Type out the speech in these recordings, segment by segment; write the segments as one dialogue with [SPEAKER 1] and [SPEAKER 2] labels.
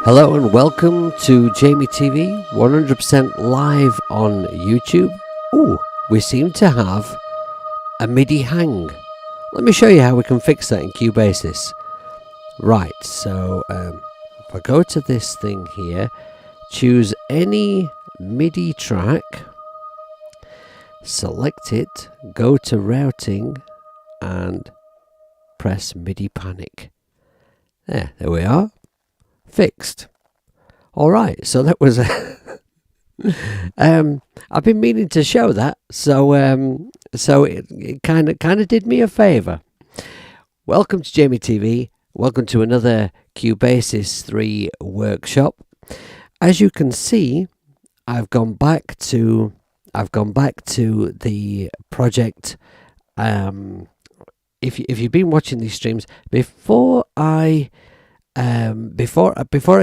[SPEAKER 1] Hello and welcome to Jamie TV, 100% live on YouTube. Ooh, we seem to have a MIDI hang. Let me show you how we can fix that in Cubasis. Right, so if I go to this thing here, choose any MIDI track, select it, go to routing and press Midi Panic. There we are. Fixed. All right, so that was I've been meaning to show that, so it kind of did me a favor. Welcome to Jamie TV. Welcome to another Cubasis 3 workshop. As you can see, I've gone back to the project. If you've been watching these streams before I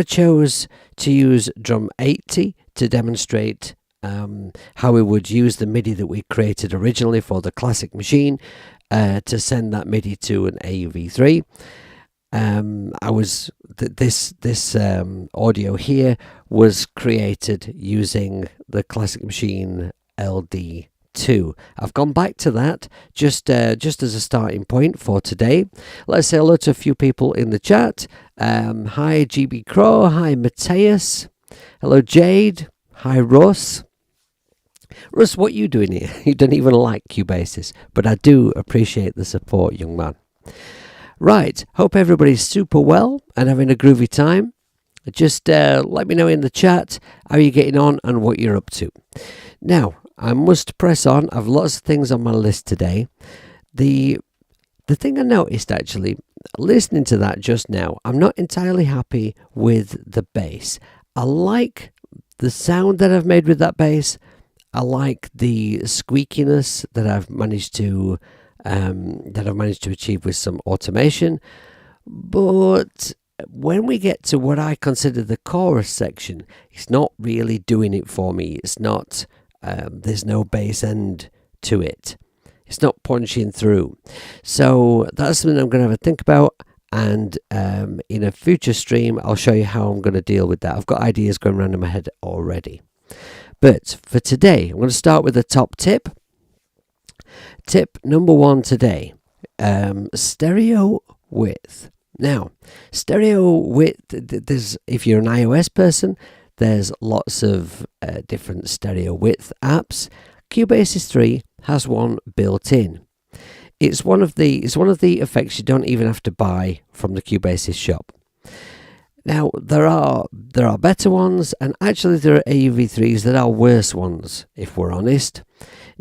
[SPEAKER 1] chose to use drum 80 to demonstrate how we would use the MIDI that we created originally for the classic machine to send that MIDI to an AUV3. This audio here was created using the classic machine LD2. I've gone back to that just as a starting point for today. Let's say hello to a few people in the chat. Hi GB Crow, hi Mateus, hello Jade, hi Russ. Russ, what are you doing here? You don't even like Cubasis, but I do appreciate the support, young man. Right, hope everybody's super well and having a groovy time. Just let me know in the chat how you're getting on and what you're up to. Now, I must press on. I've lots of things on my list today. The thing I noticed actually, listening to that just now, I'm not entirely happy with the bass. I like the sound that I've made with that bass. I like the squeakiness that I've managed to achieve with some automation. But when we get to what I consider the chorus section, it's not really doing it for me. It's not. There's no bass end to it. It's not punching through. So that's something I'm going to have a think about, and in a future stream I'll show you how I'm going to deal with that. I've got ideas going around in my head already. But for today, I'm going to start with the top tip. Tip number 1 today, stereo width. Now, stereo width, if you're an iOS person, there's lots of different stereo width apps. Cubasis 3 has one built in. It's one of the effects you don't even have to buy from the Cubasis shop. Now there are better ones, and actually there are AUV3s that are worse ones, if we're honest.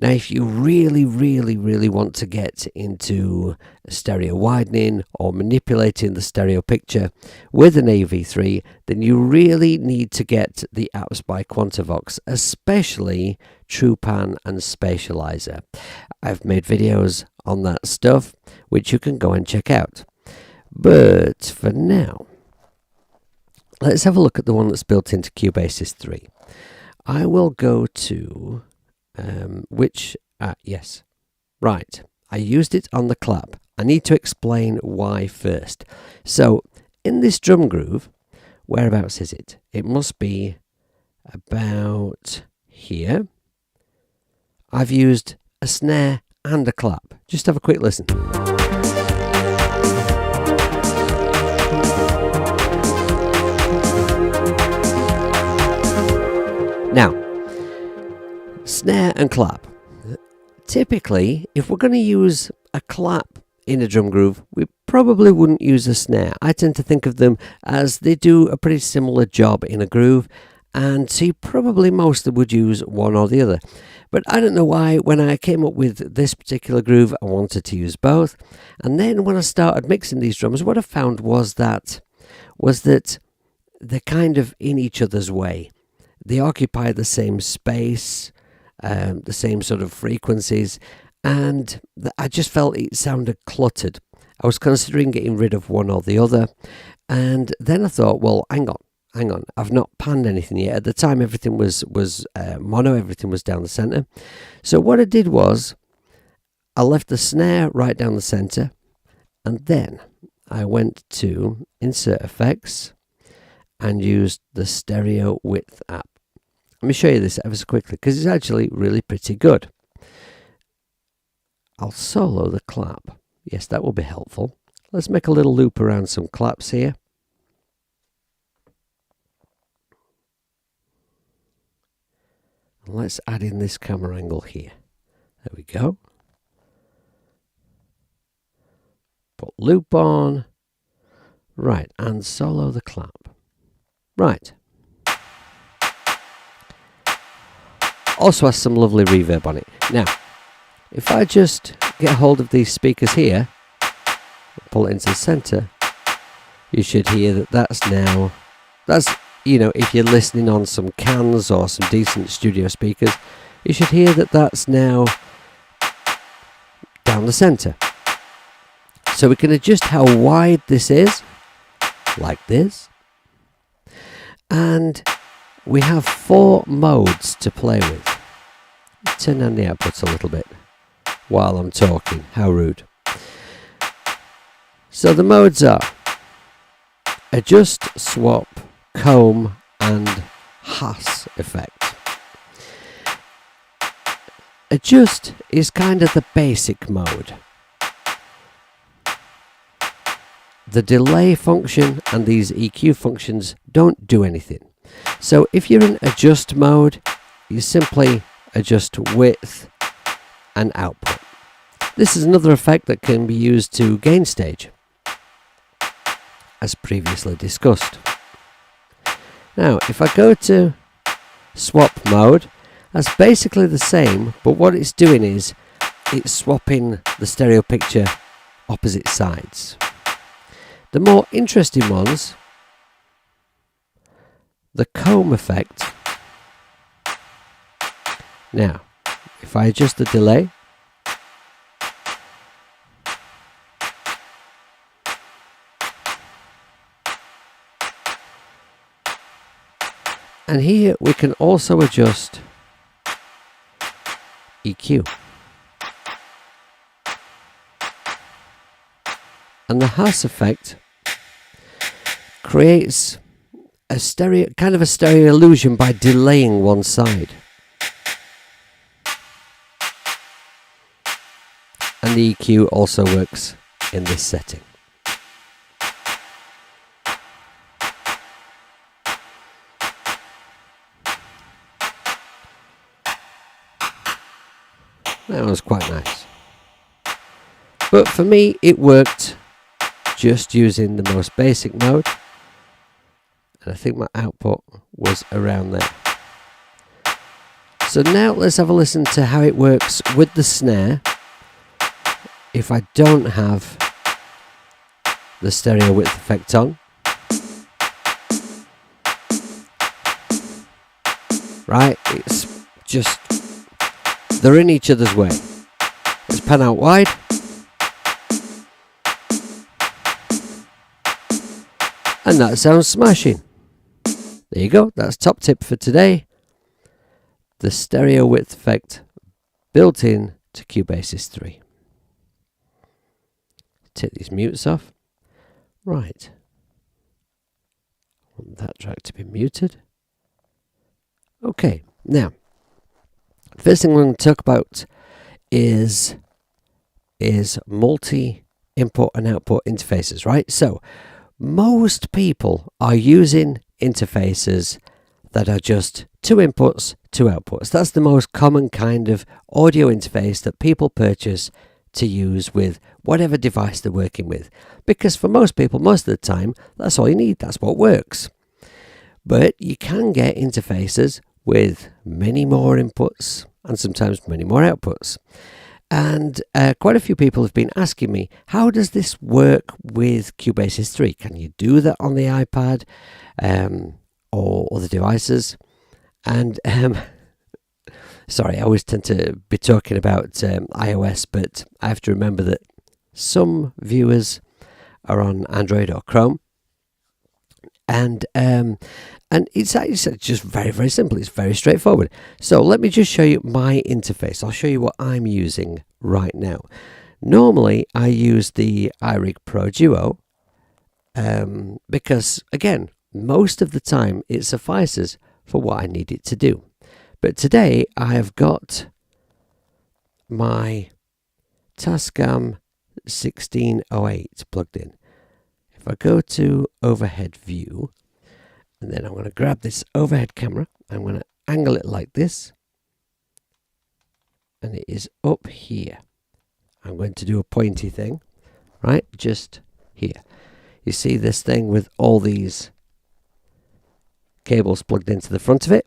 [SPEAKER 1] Now, if you really want to get into stereo widening or manipulating the stereo picture with an AUV3, then you really need to get the apps by Quantavox, especially TruePan and Spatializer. I've made videos on that stuff, which you can go and check out. But for now, let's have a look at the one that's built into Cubasis 3. I will go to yes, right, I used it on the clap. I need to explain why first. So in this drum groove, whereabouts is it? It must be about here. I've used a snare and a clap. Just have a quick listen. Now, snare and clap. Typically, if we're going to use a clap in a drum groove, we probably wouldn't use a snare. I tend to think of them as they do a pretty similar job in a groove, and so you probably mostly would use one or the other. But I don't know why, when I came up with this particular groove, I wanted to use both. And then when I started mixing these drums, what I found was that they're kind of in each other's way. They occupy the same space, the same sort of frequencies, and I just felt it sounded cluttered. I was considering getting rid of one or the other, and then I thought, well, hang on, I've not panned anything yet. At the time, everything was mono, everything was down the center. So what I did was I left the snare right down the center, and then I went to Insert Effects, and use the stereo width app. Let me show you this ever so quickly because it's actually really pretty good. I'll solo the clap. Yes, that will be helpful. Let's make a little loop around some claps here. And let's add in this camera angle here. There we go. Put loop on. Right, and solo the clap. Right. Also has some lovely reverb on it. Now, if I just get hold of these speakers here, pull it into the center, you should hear that that's, you know, if you're listening on some cans or some decent studio speakers, you should hear that that's now down the center. So we can adjust how wide this is, like this. And we have 4 modes to play with. Turn down the outputs a little bit while I'm talking. How rude. So the modes are adjust, swap, comb, and Hass effect. Adjust is kind of the basic mode. The delay function and these EQ functions don't do anything. So if you're in adjust mode, you simply adjust width and output. This is another effect that can be used to gain stage, as previously discussed. Now, if I go to swap mode, that's basically the same, but what it's doing is it's swapping the stereo picture opposite sides. The more interesting ones, the comb effect. Now, if I adjust the delay, and here we can also adjust EQ. And the Hass effect creates a stereo, kind of a stereo illusion by delaying one side. And the EQ also works in this setting. That was quite nice. But for me, it worked just using the most basic mode. And I think my output was around there. So now let's have a listen to how it works with the snare if I don't have the stereo width effect on. Right, it's just, they're in each other's way. Let's pan out wide. And that sounds smashing. There you go, that's top tip for today. The stereo width effect built in to Cubasis 3. Take these mutes off. Right. I want that track to be muted. Okay, now, first thing we're going to talk about is multi-input and output interfaces, right? So, most people are using interfaces that are just 2 inputs, 2 outputs. That's the most common kind of audio interface that people purchase to use with whatever device they're working with. Because for most people, most of the time, that's all you need. That's what works. But you can get interfaces with many more inputs and sometimes many more outputs. And quite a few people have been asking me, how does this work with Cubasis 3? Can you do that on the iPad or other devices? And sorry, I always tend to be talking about iOS, but I have to remember that some viewers are on Android or Chrome. And it's just very, very simple. It's very straightforward. So let me just show you my interface. I'll show you what I'm using right now. Normally, I use the iRig Pro Duo because, again, most of the time it suffices for what I need it to do. But today I have got my Tascam 1608 plugged in. If I go to overhead view, and then I'm going to grab this overhead camera, I'm going to angle it like this, and it is up here. I'm going to do a pointy thing, right, just here. You see this thing with all these cables plugged into the front of it.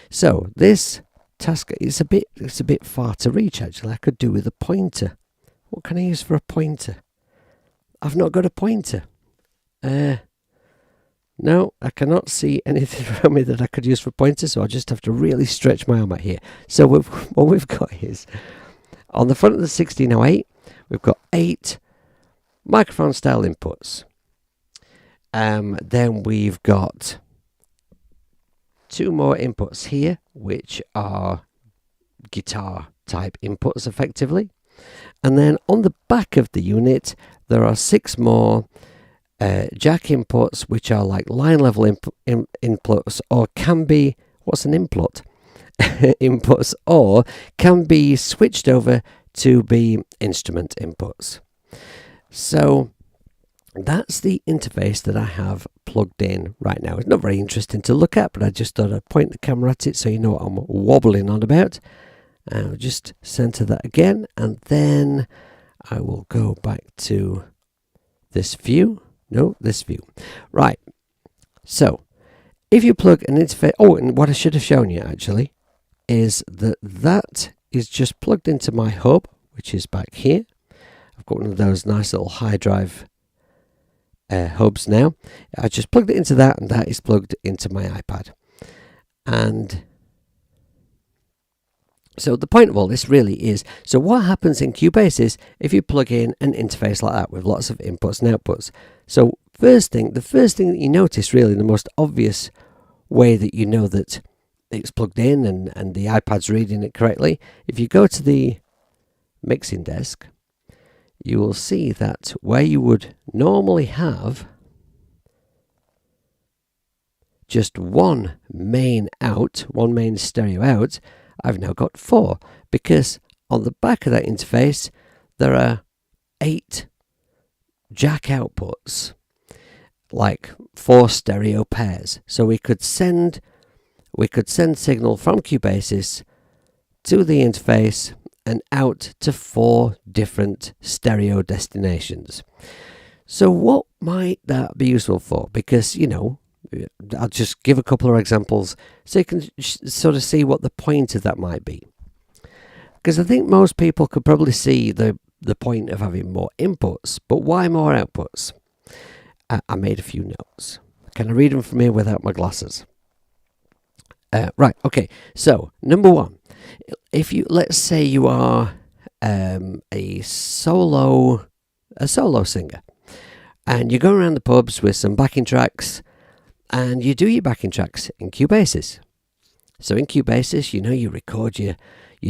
[SPEAKER 1] So this task is a bit far to reach. Actually, I could do with a pointer. What can I use for a pointer? I've not got a pointer. No, I cannot see anything around me that I could use for a pointer, so I'll just have to really stretch my arm out here. So what we've got is, on the front of the 1608, we've got 8 microphone style inputs. Then we've got 2 more inputs here, which are guitar type inputs effectively. And then on the back of the unit, there are 6 more jack inputs, which are like line level inputs, or can be, what's an input? Inputs, or can be switched over to be instrument inputs. So that's the interface that I have plugged in right now. It's not very interesting to look at, but I just thought I'd point the camera at it so you know what I'm wobbling on about. I'll just center that again, and then I will go back to this view. No, this view. Right. So if you plug an interface, and what I should have shown you actually is that is just plugged into my hub, which is back here. I've got one of those nice little high drive hubs now. I just plugged it into that, and that is plugged into my iPad. And so the point of all this really is, so what happens in Cubasis if you plug in an interface like that with lots of inputs and outputs? So the first thing that you notice, really the most obvious way that you know that it's plugged in and the iPad's reading it correctly, if you go to the mixing desk, you will see that where you would normally have just one main stereo out, I've now got 4, because on the back of that interface there are 8 jack outputs, like 4 stereo pairs. So we could send signal from Cubasis to the interface and out to 4 different stereo destinations. So what might that be useful for? Because, you know, I'll just give a couple of examples so you can sort of see what the point of that might be. Because I think most people could probably see the point of having more inputs, but why more outputs? I made a few notes. Can I read them from here without my glasses? Right, okay. So, number 1, if you, let's say you are a solo singer, and you go around the pubs with some backing tracks, and you do your backing tracks in Cubasis. So in Cubasis, you know, you record your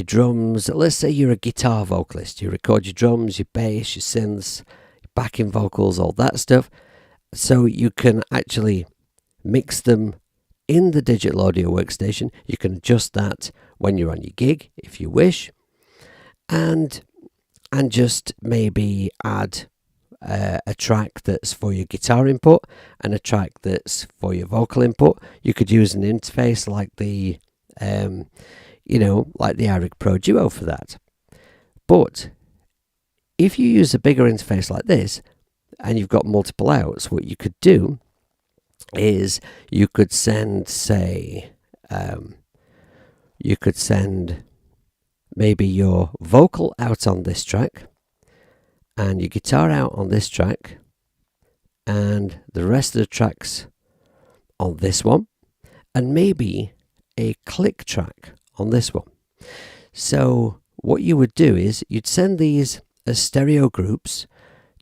[SPEAKER 1] drums. Let's say you're a guitar vocalist. You record your drums, your bass, your synths, your backing vocals, all that stuff. So you can actually mix them in the digital audio workstation. You can adjust that when you're on your gig, if you wish. And just maybe add a track that's for your guitar input and a track that's for your vocal input. You could use an interface like the iRig Pro Duo for that. But if you use a bigger interface like this and you've got multiple outs, what you could do is you could send, say, maybe your vocal out on this track and your guitar out on this track and the rest of the tracks on this one, and maybe a click track on this one. So what you would do is you'd send these as stereo groups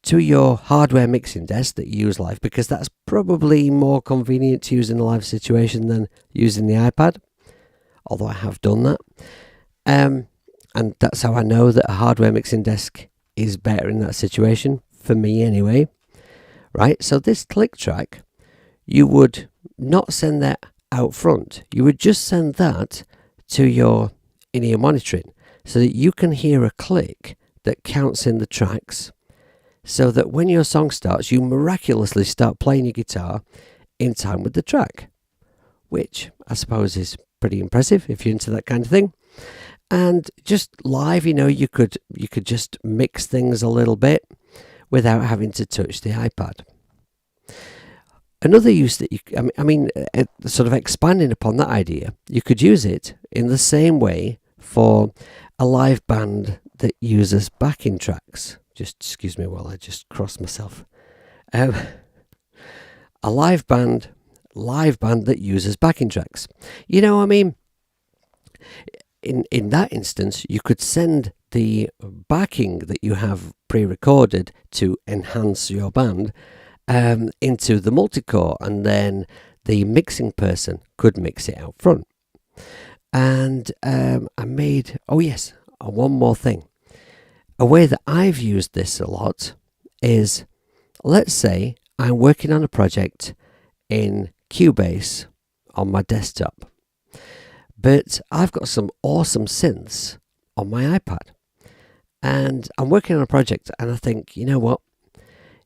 [SPEAKER 1] to your hardware mixing desk that you use live, because that's probably more convenient to use in a live situation than using the iPad, although I have done that. And that's how I know that a hardware mixing desk is better in that situation, for me anyway. Right, so this click track, you would not send that out front. You would just send that to your in-ear monitoring so that you can hear a click that counts in the tracks, so that when your song starts, you miraculously start playing your guitar in time with the track, which I suppose is pretty impressive if you're into that kind of thing. And just live, you could just mix things a little bit without having to touch the iPad. Another use that sort of expanding upon that idea, you could use it in the same way for a live band that uses backing tracks. Just excuse me while I just cross myself. A live band that uses backing tracks. In that instance, you could send the backing that you have pre-recorded to enhance your band into the multicore, and then the mixing person could mix it out front. And one more thing. A way that I've used this a lot is, let's say I'm working on a project in Cubase on my desktop, but I've got some awesome synths on my iPad, and I'm working on a project, and I think, you know what?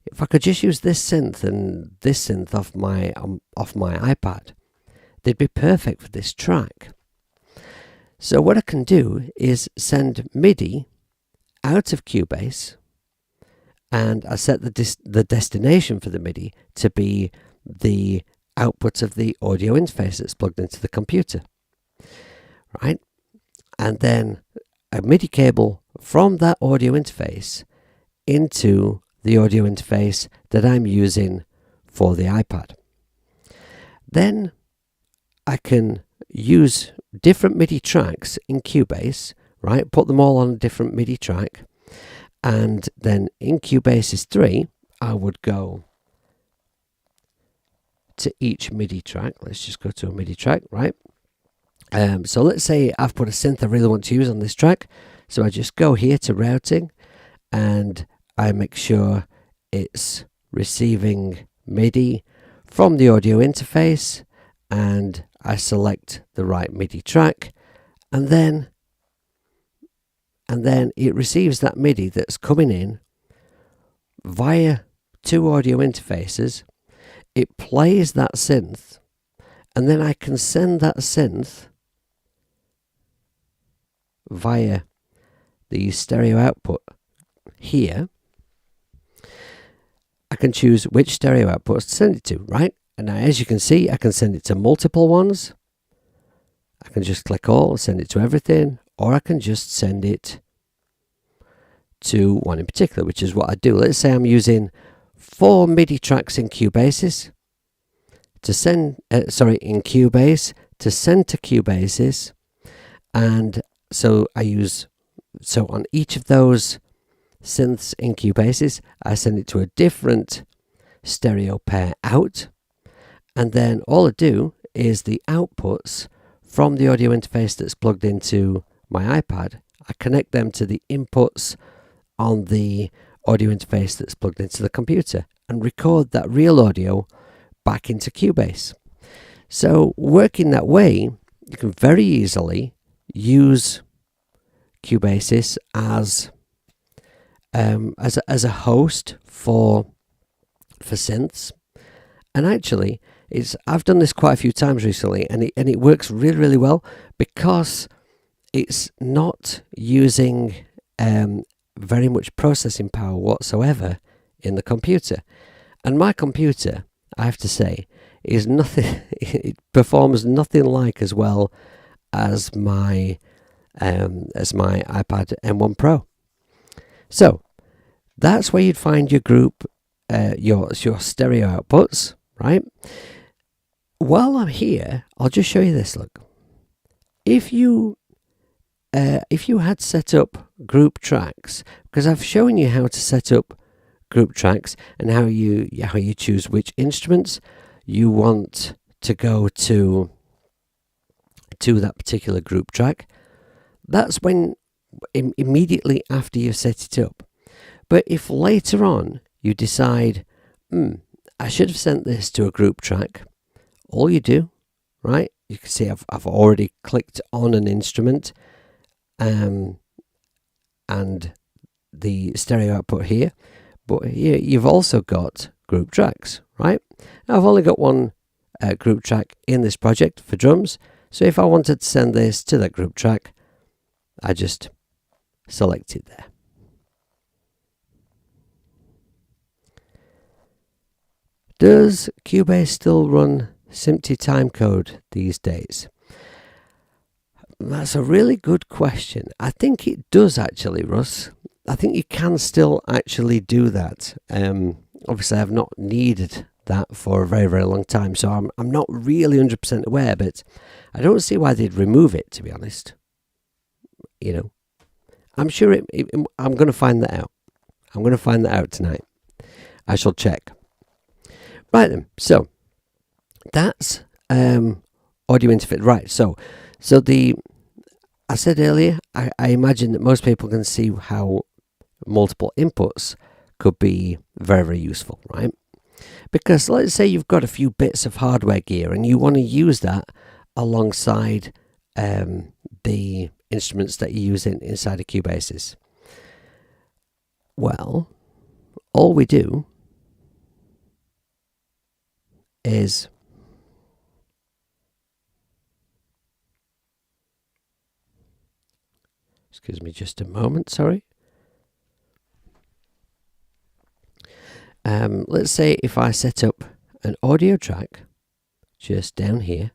[SPEAKER 1] If I could just use this synth and this synth off my iPad, they'd be perfect for this track. So what I can do is send MIDI out of Cubase, and I set the destination for the MIDI to be the output of the audio interface that's plugged into the computer, right? And then a MIDI cable from that audio interface into the audio interface that I'm using for the iPad. Then I can use different MIDI tracks in Cubase, right? Put them all on a different MIDI track. And then in Cubasis 3, I would go to each MIDI track. Let's just go to a MIDI track, right? So let's say I've put a synth I really want to use on this track. So I just go here to routing, and I make sure it's receiving MIDI from the audio interface, and I select the right MIDI track, and then it receives that MIDI that's coming in via two audio interfaces. It plays that synth, and then I can send that synth via the stereo output here. I can choose which stereo outputs to send it to, right? And now, as you can see, I can send it to multiple ones. I can just click all, send it to everything, or I can just send it to one in particular, which is what I do. Let's say I'm using 4 MIDI tracks in Cubasis to send, in Cubase to send to Cubasis, and so on each of those synths in Cubasis, I send it to a different stereo pair out, and then all I do is the outputs from the audio interface that's plugged into my iPad, I connect them to the inputs on the audio interface that's plugged into the computer and record that real audio back into Cubase. So working that way, you can very easily use Cubasis as a host for synths. And actually, I've done this quite a few times recently, and it works really, really well because it's not using very much processing power whatsoever in the computer. And my computer, I have to say, is nothing. It performs nothing like as well as my iPad M1 Pro. So that's where you'd find your group, your stereo outputs, right? While I'm here, I'll just show you this. Look, if you had set up group tracks, because I've shown you how to set up group tracks and how you choose which instruments you want to go to that particular group track. That's when immediately after you set it up. But if later on you decide, I should have sent this to a group track, all you do, right? You can see I've already clicked on an instrument, and the stereo output here. But here you've also got group tracks, right? Now, I've only got one group track in this project for drums. So if I wanted to send this to that group track, I just select it there. Does Cubase still run SMPTE timecode these days? That's a really good question. I think it does actually, Russ. I think you can still actually do that. Obviously, I've not needed that for a very, very long time, so I'm not really 100% aware, but I don't see why they'd remove it, to be honest. You know, I'm sure I'm going to find that out. I'm going to find that out tonight. I shall check. Right then, so that's audio interface. Right, so I said earlier, I imagine that most people can see how multiple inputs could be very, very useful, right? Because let's say you've got a few bits of hardware gear and you want to use that alongside the instruments that you use inside of Cubasis. Well, all we do is excuse me just a moment, sorry. Let's say if I set up an audio track just down here,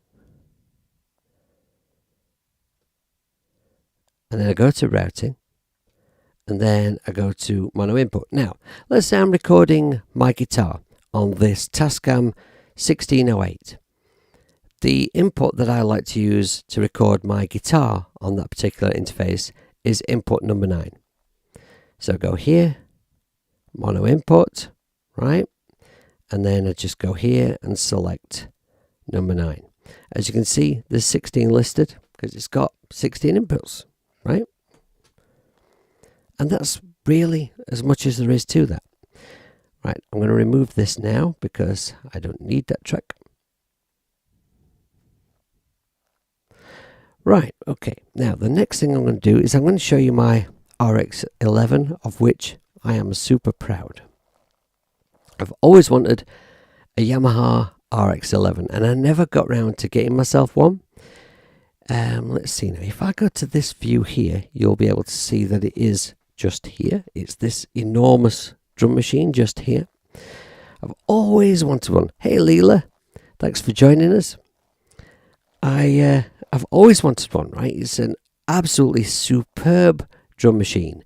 [SPEAKER 1] and then I go to routing, and then I go to mono input. Now, let's say I'm recording my guitar on this Tascam 1608. The input that I like to use to record my guitar on that particular interface is input number 9. So go here, mono input, right? And then I just go here and select number 9. As you can see, there's 16 listed because it's got 16 inputs, right? And that's really as much as there is to that. Right, I'm going to remove this now because I don't need that track. Right, okay. Now, the next thing I'm going to do is I'm going to show you my RX11, of which I am super proud. I've always wanted a Yamaha RX11, and I never got round to getting myself one. Let's see now. If I go to this view here, you'll be able to see that it is just here. It's this enormous drum machine just here. I've always wanted one. Hey, Leela, thanks for joining us. I've always wanted one, right? It's an absolutely superb drum machine,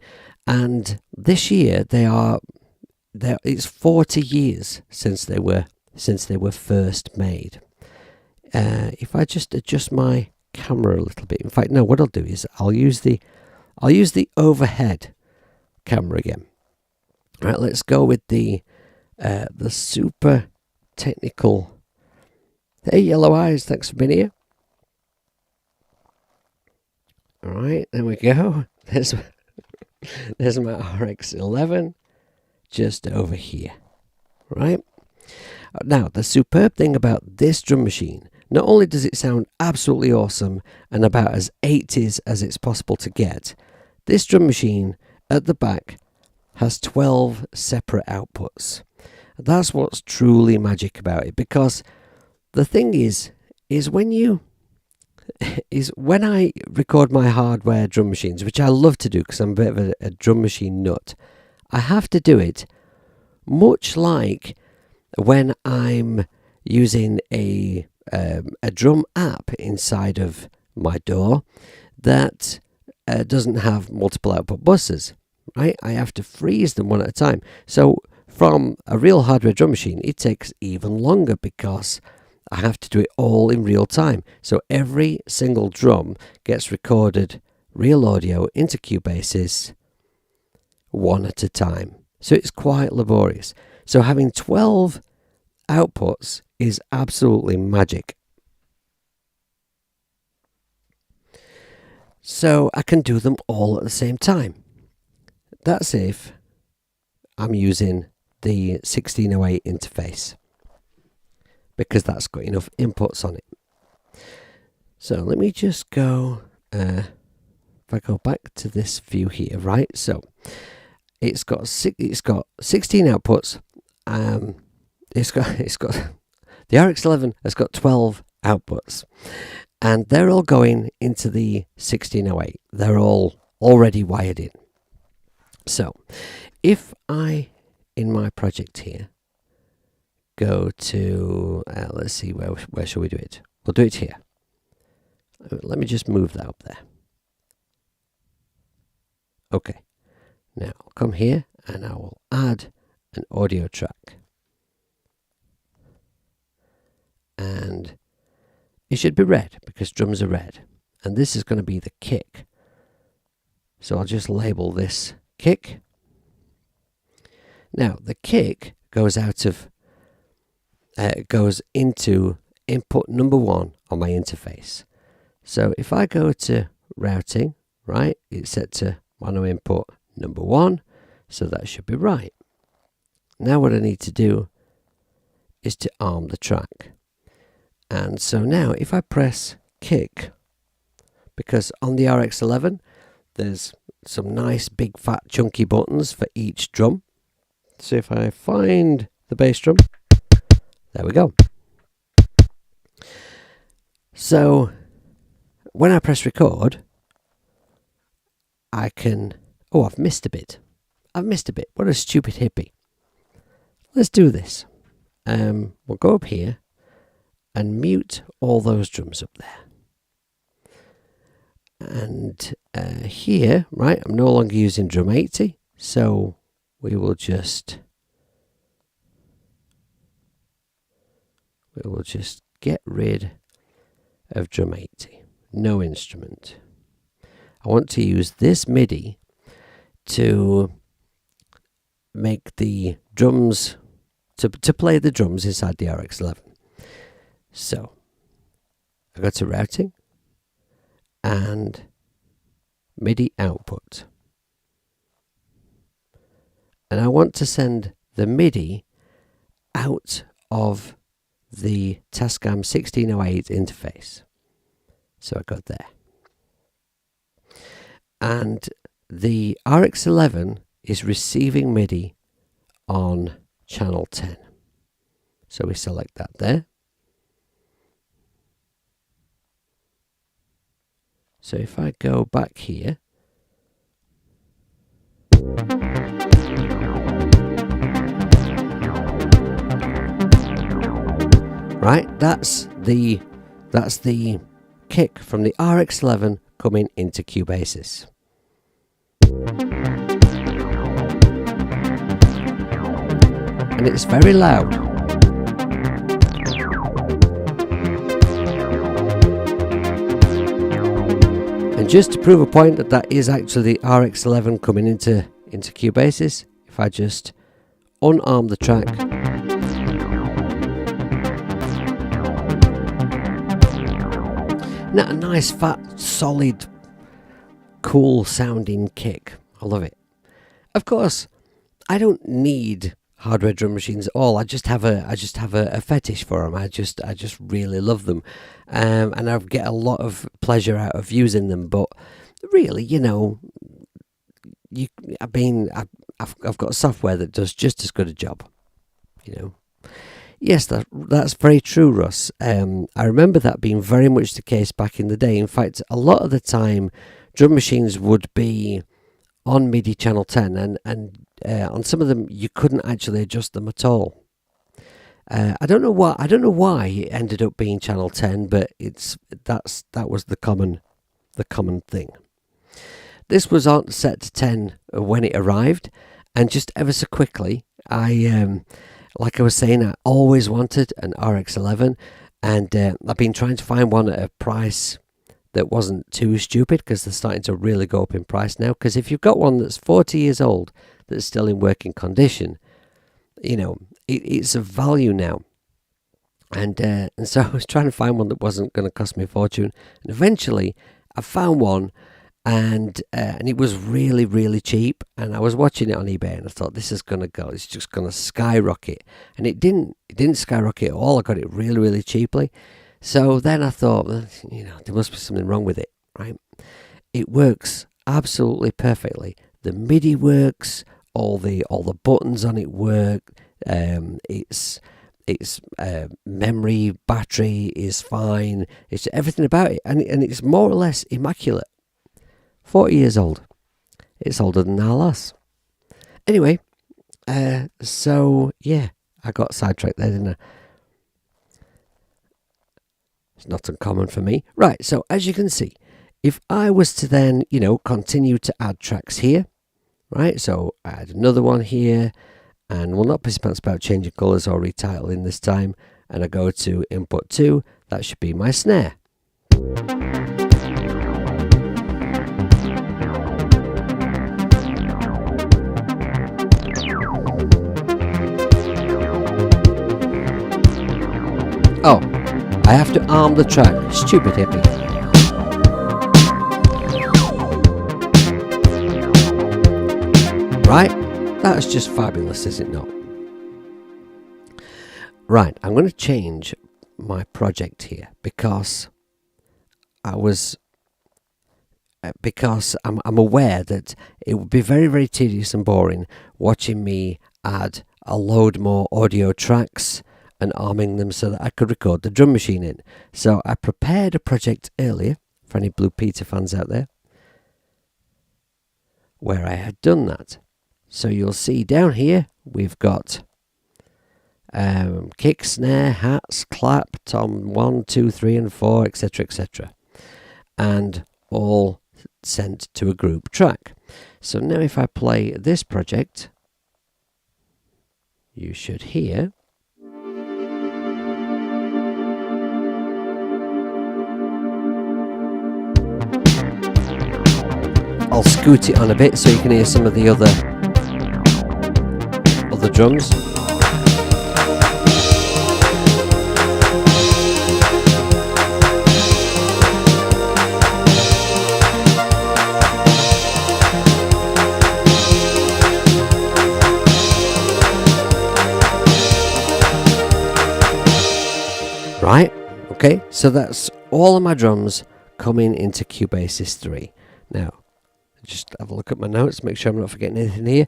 [SPEAKER 1] and this year it's 40 years since they were first made. If I just adjust my camera a little bit, in fact, no, what I'll do is I'll use the overhead camera again. All right, let's go with the super technical. Hey, Yellow Eyes, thanks for being here. All right, there we go. There's my RX11 just over here, right? Now, the superb thing about this drum machine, not only does it sound absolutely awesome and about as 80s as it's possible to get, this drum machine at the back has 12 separate outputs. That's what's truly magic about it, because the thing is when I record my hardware drum machines, which I love to do because I'm a bit of a drum machine nut, I have to do it much like when I'm using a drum app inside of my DAW that doesn't have multiple output buses, right? I have to freeze them one at a time. So from a real hardware drum machine, it takes even longer because I have to do it all in real time. So every single drum gets recorded real audio into Cubasis one at a time. So it's quite laborious. So having 12 outputs is absolutely magic. So I can do them all at the same time. That's if I'm using the 1608 interface. because that's got enough inputs on it. So let me just go, if I go back to this view here, right? So it's got 16 outputs. It's got the RX11 has got 12 outputs, and they're all going into the 1608. They're all already wired in. So if I, in my project here, go to, let's see, where shall we do it? We'll do it here. Let me just move that up there. Okay. Now I'll come here and I will add an audio track. And it should be red because drums are red. And this is going to be the kick. So I'll just label this kick. Now the kick goes goes into input number 1 on my interface. So if I go to routing, right, it's set to mono input number 1, so that should be right. Now what I need to do is to arm the track. And so now if I press kick, because on the RX11 there's some nice big fat chunky buttons for each drum. So if I find the bass drum, there we go. So when I press record, I can, oh, I've missed a bit. What a stupid hippie. Let's do this. We'll go up here and mute all those drums up there. And here, right, I'm no longer using drum 80, so we will just get rid of drum 80. No instrument. I want to use this MIDI to make the drums, to play the drums inside the RX11. So I go to routing and MIDI output. And I want to send the MIDI out of the Tascam 1608 interface. So I got there. And the RX11 is receiving MIDI on channel 10. So we select that there. So if I go back here, right, that's the kick from the RX11 coming into Cubasis. And it's very loud. And just to prove a point that that is actually the RX11 coming into Cubasis, if I just unarm the track, now a nice fat solid cool sounding kick. I love it. Of course, I don't need hardware drum machines at all. I just have a fetish for them. I just really love them, and I get a lot of pleasure out of using them. But really, you know, I've got software that does just as good a job. You know. Yes, that's very true, Russ. I remember that being very much the case back in the day. In fact, a lot of the time, drum machines would be on MIDI channel 10, and on some of them you couldn't actually adjust them at all. I don't know why it ended up being channel 10, but that was the common thing. This was on set to 10 when it arrived, and just ever so quickly, like I was saying, I always wanted an RX11, and I've been trying to find one at a price that wasn't too stupid, because they're starting to really go up in price now. Because if you've got one that's 40 years old that's still in working condition, you know, it's a value now. And so I was trying to find one that wasn't going to cost me a fortune, and eventually I found one, and it was really, really cheap. And I was watching it on eBay, and I thought, this is gonna go. It's just gonna skyrocket, and it didn't. It didn't skyrocket at all. I got it really, really cheaply. So then I thought, well, there must be something wrong with it, right? It works absolutely perfectly. The MIDI works. All the buttons on it work. Its memory, battery is fine. It's everything about it, and it's more or less immaculate. 40 years old. It's older than our lass. Anyway, so yeah, I got sidetracked there, didn't I? It's not uncommon for me. Right, so as you can see, if I was to then, continue to add tracks here, right, so I add another one here, and we'll not piss pants about changing colours or retitling this time, and I go to input 2, that should be my snare. Oh, I have to arm the track. Stupid hippie. Right? That's just fabulous, is it not? Right, I'm going to change my project here because I'm aware that it would be very, very tedious and boring watching me add a load more audio tracks and arming them so that I could record the drum machine in. So I prepared a project earlier, for any Blue Peter fans out there, where I had done that. So you'll see down here, we've got kick, snare, hats, clap, tom 1, 2, 3 and 4, etc, etc. And all sent to a group track. So now if I play this project, you should hear I'll scoot it on a bit so you can hear some of the other drums. Right, okay, so that's all of my drums coming into Cubasis 3. Now, just have a look at my notes, make sure I'm not forgetting anything here.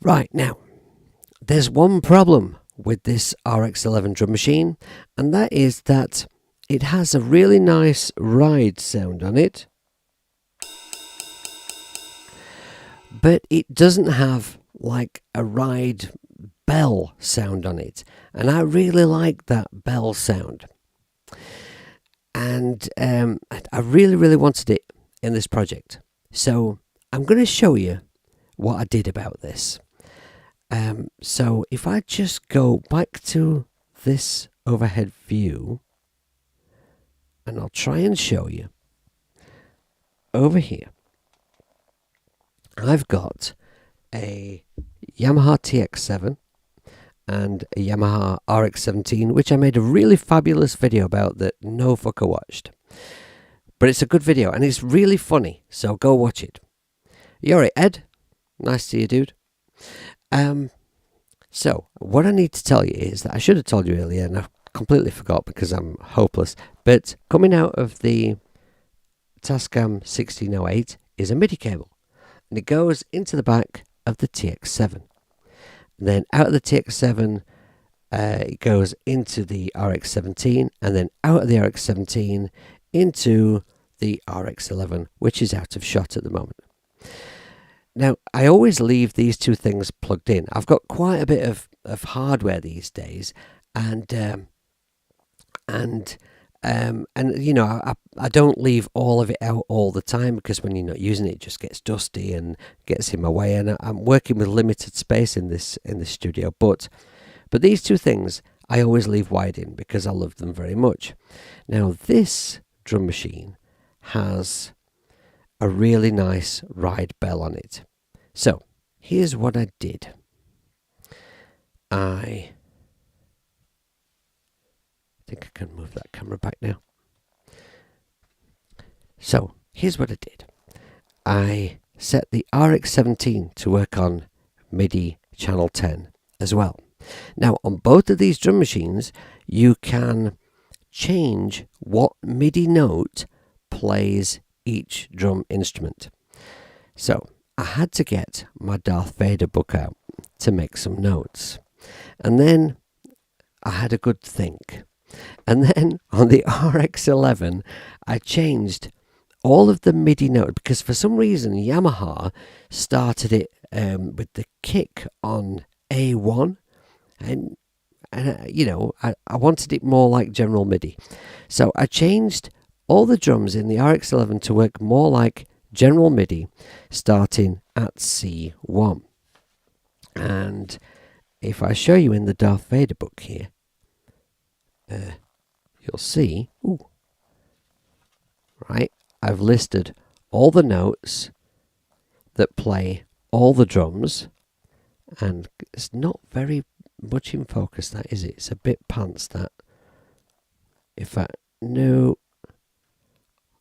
[SPEAKER 1] Right, now, there's one problem with this RX11 drum machine, and that is that it has a really nice ride sound on it, but it doesn't have like a ride bell sound on it, and I really like that bell sound, and I really, really wanted it in this project. So I'm going to show you what I did about this. So if I just go back to this overhead view, and I'll try and show you over here, I've got a Yamaha TX7 and a Yamaha RX17, which I made a really fabulous video about that no fucker watched. But it's a good video, and it's really funny, so go watch it. You alright, Ed? Nice to see you, dude. So, what I need to tell you is that I should have told you earlier, and I completely forgot because I'm hopeless, but coming out of the Tascam 1608 is a MIDI cable, and it goes into the back of the TX7. And then out of the TX7, it goes into the RX17, and then out of the RX17 into the RX11, which is out of shot at the moment. Now, I always leave these two things plugged in. I've got quite a bit of hardware these days, and you know, I don't leave all of it out all the time, because when you're not using it, it just gets dusty and gets in my way. And I'm working with limited space in this studio, but these two things I always leave wired in because I love them very much. Now, this drum machine has a really nice ride bell on it. So here's what I did. I think I can move that camera back now. So here's what I did. I set the RX17 to work on MIDI channel 10 as well. Now on both of these drum machines you can change what MIDI note plays each drum instrument. So I had to get my Darth Vader book out to make some notes, and then I had a good think, and then on the RX11 I changed all of the MIDI notes because for some reason Yamaha started it with the kick on A1, and you know, I wanted it more like general MIDI. So I changed all the drums in the RX11 to work more like general MIDI, starting at C1. And if I show you in the Darth Vader book here, you'll see, right, I've listed all the notes that play all the drums, and it's not very much in focus, that is it? It's a bit pants, that. No.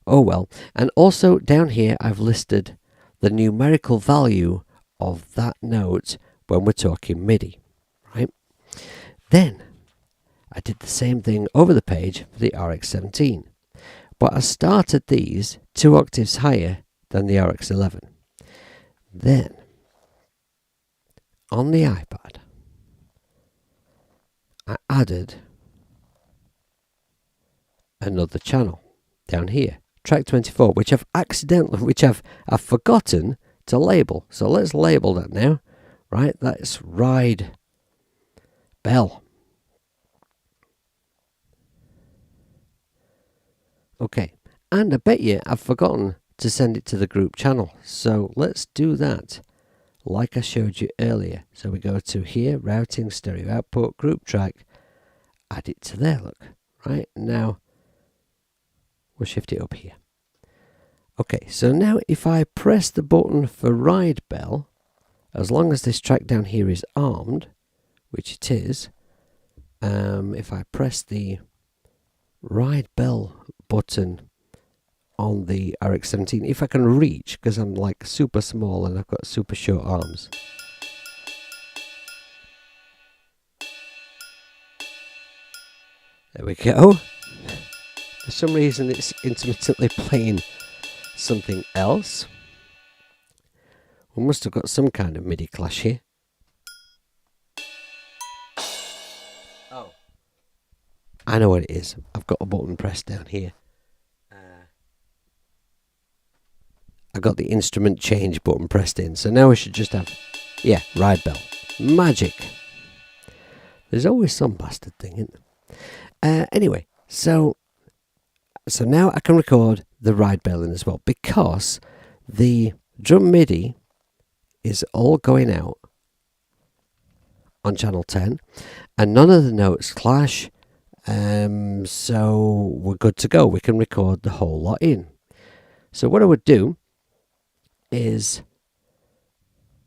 [SPEAKER 1] Oh well. And also down here I've listed the numerical value of that note when we're talking MIDI, right? Then I did the same thing over the page for the RX17, but I started these 2 octaves higher than the RX11. Then on the iPad I added another channel down here, track 24, which I've forgotten to label. So let's label that now, right? That's Ride Bell. Okay, and I bet you I've forgotten to send it to the group channel. So let's do that like I showed you earlier. So we go to here, routing, stereo output, group track, add it to there, look, right? Now we'll shift it up here. Okay, so now if I press the button for Ride Bell, as long as this track down here is armed, which it is, if I press the Ride Bell button on the RX17, if I can reach, because I'm like super small and I've got super short arms. There we go. For some reason it's intermittently playing something else. We must have got some kind of MIDI clash here. Oh, I know what it is. I've got a button pressed down here. I got the instrument change button pressed in, so now I should just have, yeah, Ride Bell. Magic. There's always some bastard thing, isn't there? Anyway, so now I can record the Ride Bell in as well, because the drum MIDI is all going out on channel 10 and none of the notes clash, so we're good to go. We can record the whole lot in. So what I would do is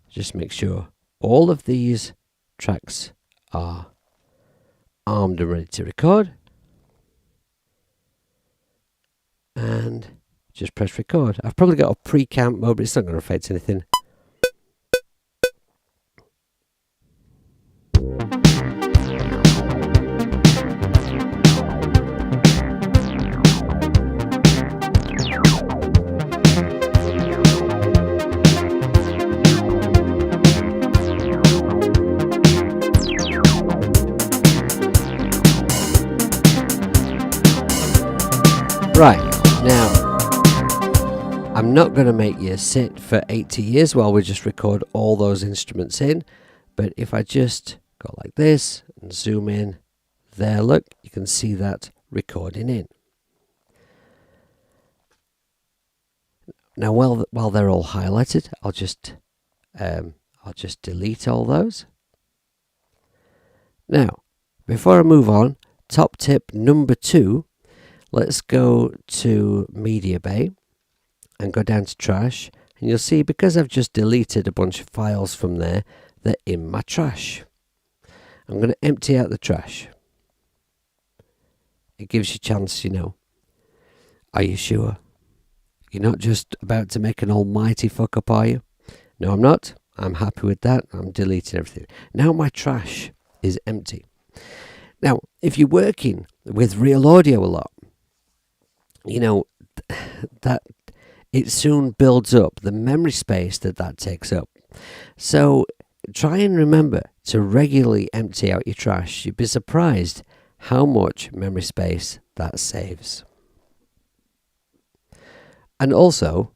[SPEAKER 1] just make sure all of these tracks are armed and ready to record, and just press record. I've probably got a pre-camp mode, but it's not going to affect anything. Right, now, I'm not going to make you sit for 80 years while we just record all those instruments in, but if I just go like this and zoom in, there, look, you can see that recording in. Now, while they're all highlighted, I'll just delete all those. Now, before I move on, top tip number 2. Let's go to Media Bay and go down to trash, and you'll see because I've just deleted a bunch of files from there, they're in my trash. I'm going to empty out the trash. It gives you a chance, you know. Are you sure? You're not just about to make an almighty fuck up, are you? No, I'm not. I'm happy with that. I'm deleting everything. Now my trash is empty. Now, if you're working with real audio a lot, you know, that it soon builds up the memory space that takes up. So try and remember to regularly empty out your trash. You'd be surprised how much memory space that saves. And also,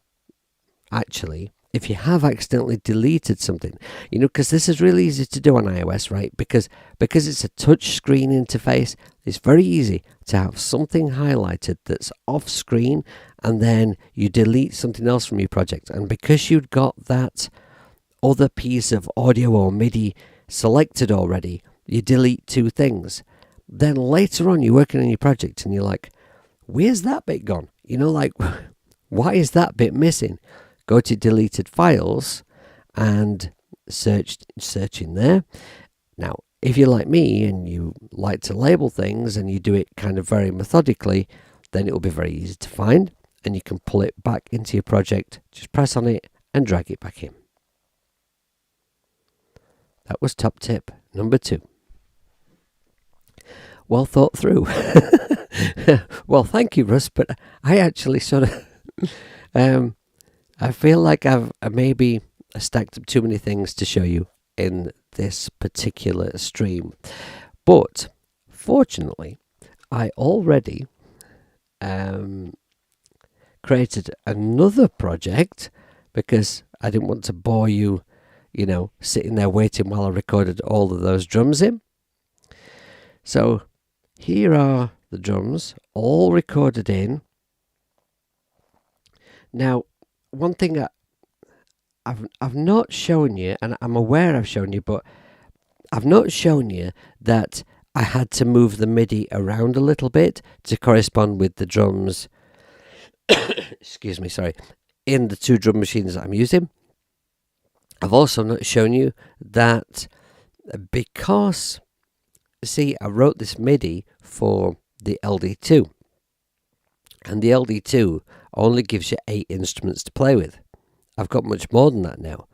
[SPEAKER 1] actually, if you have accidentally deleted something, because this is really easy to do on iOS, right? Because it's a touch screen interface, it's very easy to have something highlighted that's off screen, and then you delete something else from your project. And because you've got that other piece of audio or MIDI selected already, you delete two things. Then later on, you're working on your project and you're like, where's that bit gone? Why is that bit missing? Go to deleted files and search in there. Now, if you're like me and you like to label things and you do it kind of very methodically, then it will be very easy to find and you can pull it back into your project. Just press on it and drag it back in. That was top tip number 2. Well thought through. Well, thank you, Russ, but I actually sort of I feel like I've maybe stacked up too many things to show you in this particular stream. But fortunately, I already created another project because I didn't want to bore you, sitting there waiting while I recorded all of those drums in. So here are the drums, all recorded in. Now, one thing I've not shown you, and I'm aware I've shown you, but I've not shown you that I had to move the MIDI around a little bit to correspond with the drums, excuse me, sorry, in the 2 drum machines that I'm using. I've also not shown you that because, see, I wrote this MIDI for the LD2, and the LD2 only gives you 8 instruments to play with. I've got much more than that now.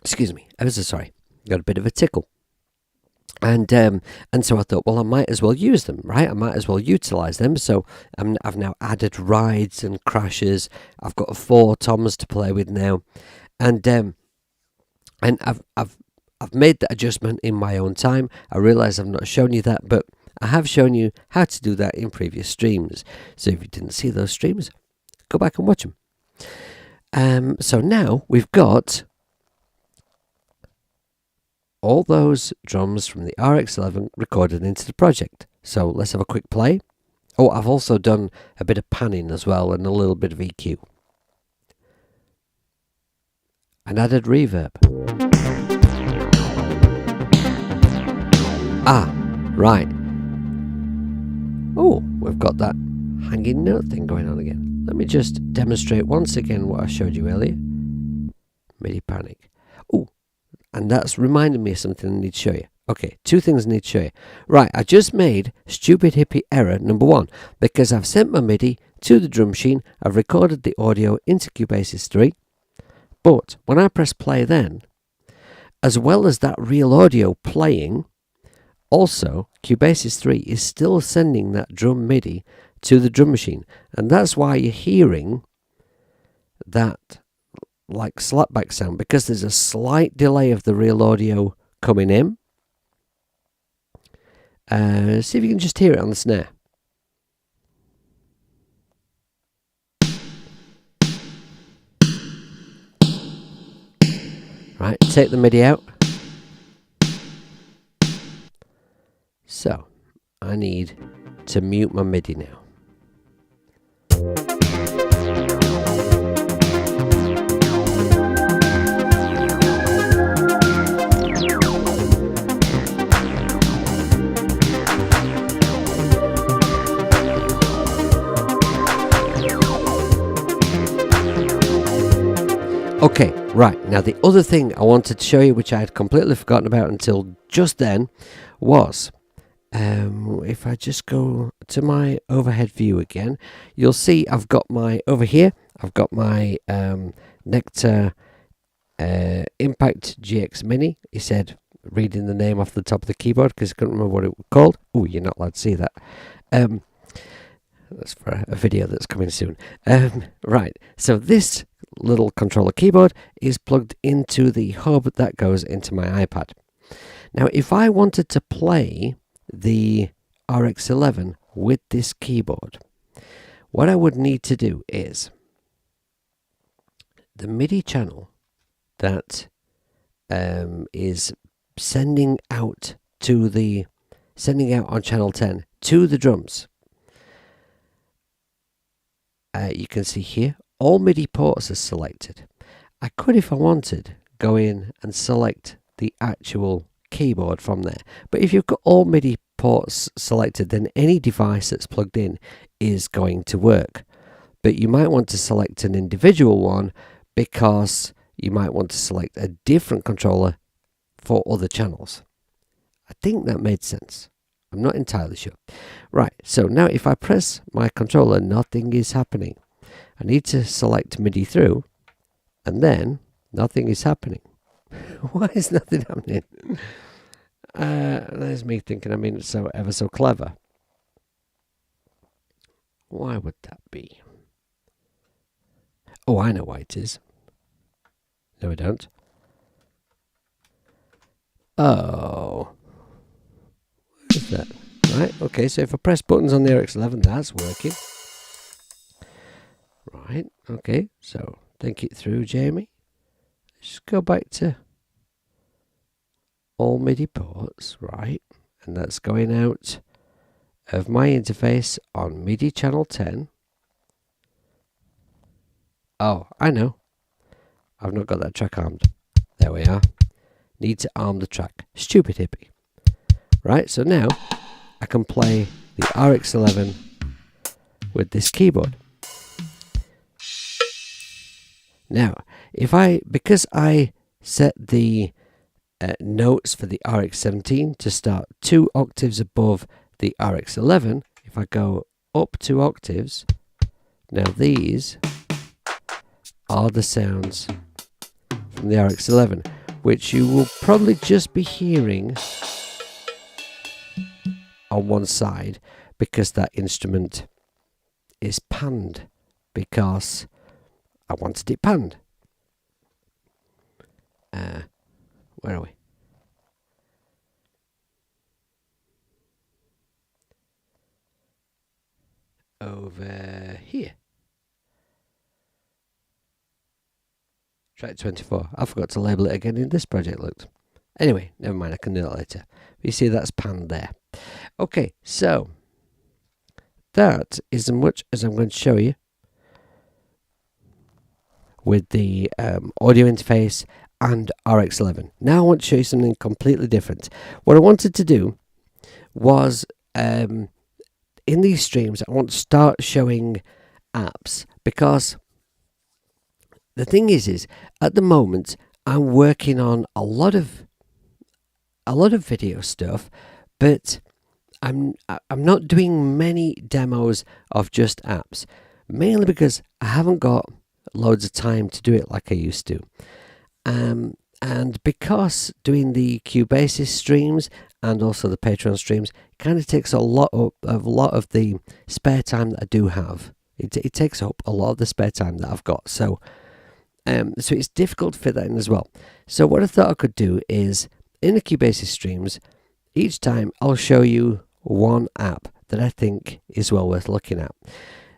[SPEAKER 1] Excuse me, I was sorry. Got a bit of a tickle. And so I thought, well, I might as well use them, right? I might as well utilize them. So I've now added rides and crashes. I've got 4 toms to play with now, and I've made that adjustment in my own time. I realise I've not shown you that, but I have shown you how to do that in previous streams. So if you didn't see those streams, go back and watch them. So now we've got all those drums from the RX11 recorded into the project. So let's have a quick play. Oh, I've also done a bit of panning as well and a little bit of EQ. And added reverb. Ah, right. Oh, we've got that hanging note thing going on again. Let me just demonstrate once again what I showed you earlier. Midi Panic. Oh, and that's reminded me of something I need to show you. Okay, 2 things I need to show you. Right, I just made stupid hippie error number 1 because I've sent my MIDI to the drum machine. I've recorded the audio into Cubasis 3. But when I press play then, as well as that real audio playing, also Cubasis 3 is still sending that drum MIDI to the drum machine. And that's why you're hearing that like slapback sound, because there's a slight delay of the real audio coming in. See if you can just hear it on the snare. Right, take the MIDI out. So, I need to mute my MIDI now. Okay, right, now the other thing I wanted to show you, which I had completely forgotten about until just then, was if I just go to my overhead view again, you'll see I've got my, over here, I've got my Nectar Impact GX Mini. He said, reading the name off the top of the keyboard because I couldn't remember what it was called. Oh, you're not allowed to see that. That's for a video that's coming soon. Right, so this little controller keyboard is plugged into the hub that goes into my iPad. Now, if I wanted to play the RX11 with this keyboard, what I would need to do is the MIDI channel that is sending out on channel 10 to the drums. You can see here all MIDI ports are selected. I could, if I wanted, go in and select the actual keyboard from there, but if you've got all MIDI ports selected, then any device that's plugged in is going to work. But you might want to select an individual one because you might want to select a different controller for other channels. I think that made sense. I'm not entirely sure. Right, so now if I press my controller, nothing is happening. I need to select Midi Thru, and then nothing is happening. Why is nothing happening? There's me thinking I'm so ever so clever. Why would that be? Oh, I know why it is. No, I don't. Oh. What is that? Right, okay, so if I press buttons on the RX11, that's working. Right, okay, so think it through, Jamie. Let's go back to all MIDI ports, right, and that's going out of my interface on MIDI channel 10. Oh, I know. I've not got that track armed. There we are. Need to arm the track. Stupid hippie. Right, so now I can play the RX11 with this keyboard. Now, because I set the notes for the RX17 to start 2 octaves above the RX11, if I go up 2 octaves, now these are the sounds from the RX11, which you will probably just be hearing on one side because that instrument is panned, because I wanted it panned. Where are we? Over here. Track 24. I forgot to label it again in this project, looked. Anyway, never mind, I can do that later. You see that's panned there. Okay, so that is as much as I'm going to show you with the audio interface and RX11. Now I want to show you something completely different. What I wanted to do was, in these streams, I want to start showing apps, because the thing is at the moment I'm working on a lot of video stuff, but I'm not doing many demos of just apps, mainly because I haven't got loads of time to do it like I used to. And because doing the Cubasis streams and also the Patreon streams kind of takes a lot of the spare time that I do have. It takes up a lot of the spare time that I've got. So it's difficult to fit that in as well. So what I thought I could do is, in the Cubasis streams, each time I'll show you one app that I think is well worth looking at.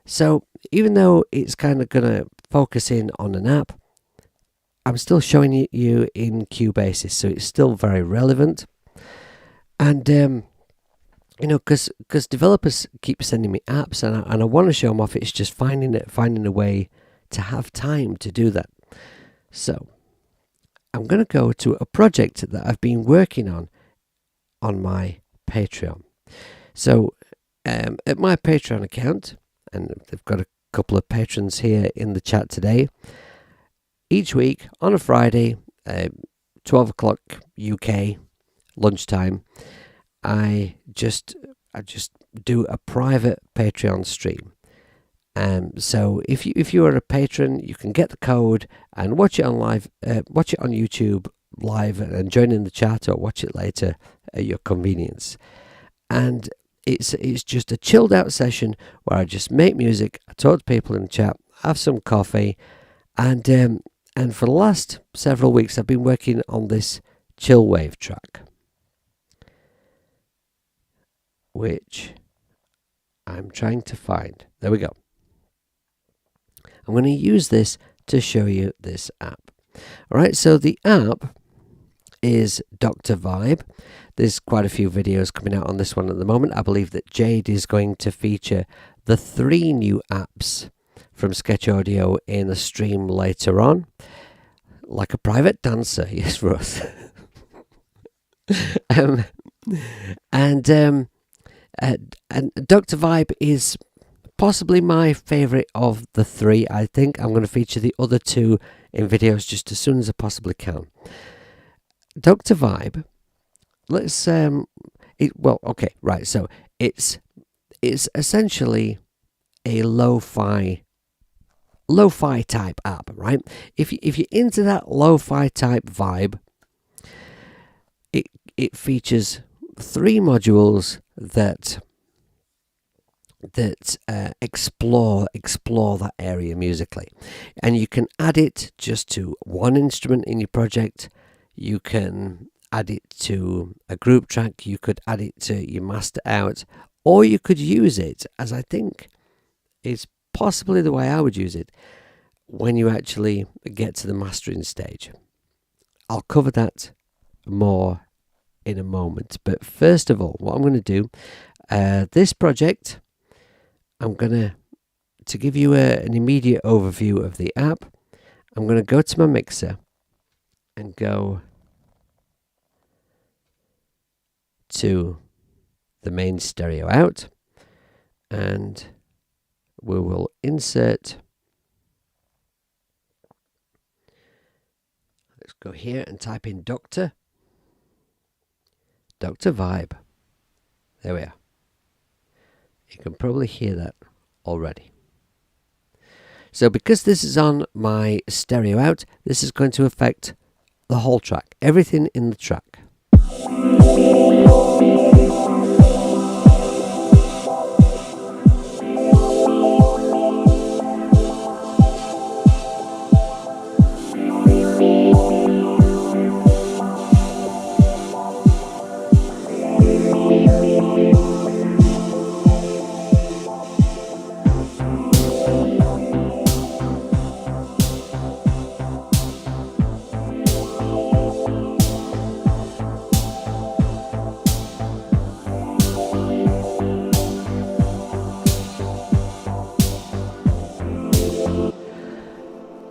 [SPEAKER 1] So even though it's kind of going to focus in on an app, I'm still showing you in Cubasis, so it's still very relevant. And because developers keep sending me apps, and I want to show them off. It's just finding a way to have time to do that. So I'm going to go to a project that I've been working on my Patreon. So at my Patreon account, and they've got a couple of patrons here in the chat today, each week on a Friday, 12 o'clock UK lunchtime, I just do a private Patreon stream. So if you are a patron, you can get the code and watch it on live, watch it on YouTube live, and join in the chat or watch it later at your convenience. And it's just a chilled out session where I just make music, I talk to people in the chat, have some coffee, and for the last several weeks I've been working on this chill wave track, which I'm trying to find. There we go. I'm going to use this to show you this app. Alright, so the app is Dr. Vibe. There's quite a few videos coming out on this one at the moment. I believe that Jade is going to feature the 3 new apps from Sketch Audio in a stream later on. Like a private dancer, yes, Russ. And Dr. Vibe is possibly my favourite of the 3. I think I'm going to feature the other 2 in videos just as soon as I possibly can. Dr. Vibe, let's well, okay, right. So it's essentially a lo-fi type app, right? If you're into that lo-fi type vibe, it features 3 modules that explore that area musically, and you can add it just to one instrument in your project. You can add it to a group track. You could add it to your master out, or you could use it, as I think is possibly the way I would use it, when you actually get to the mastering stage. I'll cover that more in a moment, but first of all, what I'm going to do, this project, I'm going to give you an immediate overview of the app. I'm going to go to my mixer and go to the main stereo out, and we will insert, let's go here and type in Dr. Vibe. There we are. You can probably hear that already. So because this is on my stereo out, this is going to affect the whole track, everything in the track.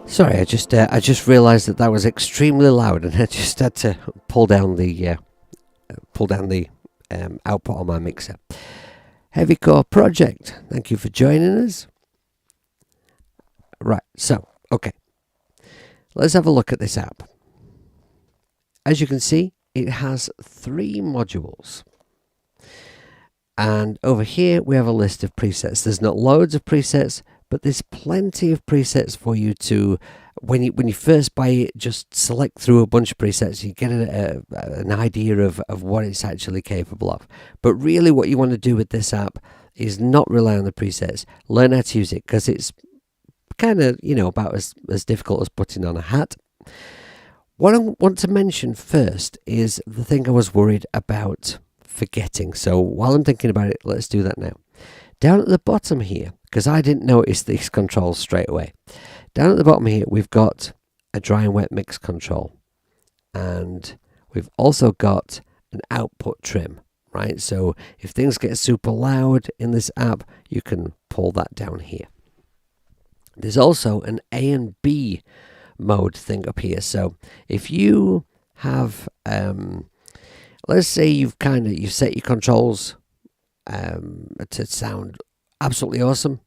[SPEAKER 1] Sorry, I just realised that was extremely loud, and I just had to pull down the output on my mixer. Heavycore Project, thank you for joining us. Right, so okay, let's have a look at this app. As you can see, it has 3 modules. And over here we have a list of presets. There's not loads of presets, but there's plenty of presets for you to, when you first buy it, just select through a bunch of presets. You get an idea of what it's actually capable of. But really what you want to do with this app is not rely on the presets. Learn how to use it, because it's kind of, about as difficult as putting on a hat. What I want to mention first is the thing I was worried about forgetting. So while I'm thinking about it, let's do that now. Down at the bottom here, because I didn't notice these controls straight away. Down at the bottom here, we've got a dry and wet mix control. And we've also got an output trim, right? So if things get super loud in this app, you can pull that down here. There's also an A and B mode thing up here. So if you have, let's say you've set your controls to sound absolutely awesome,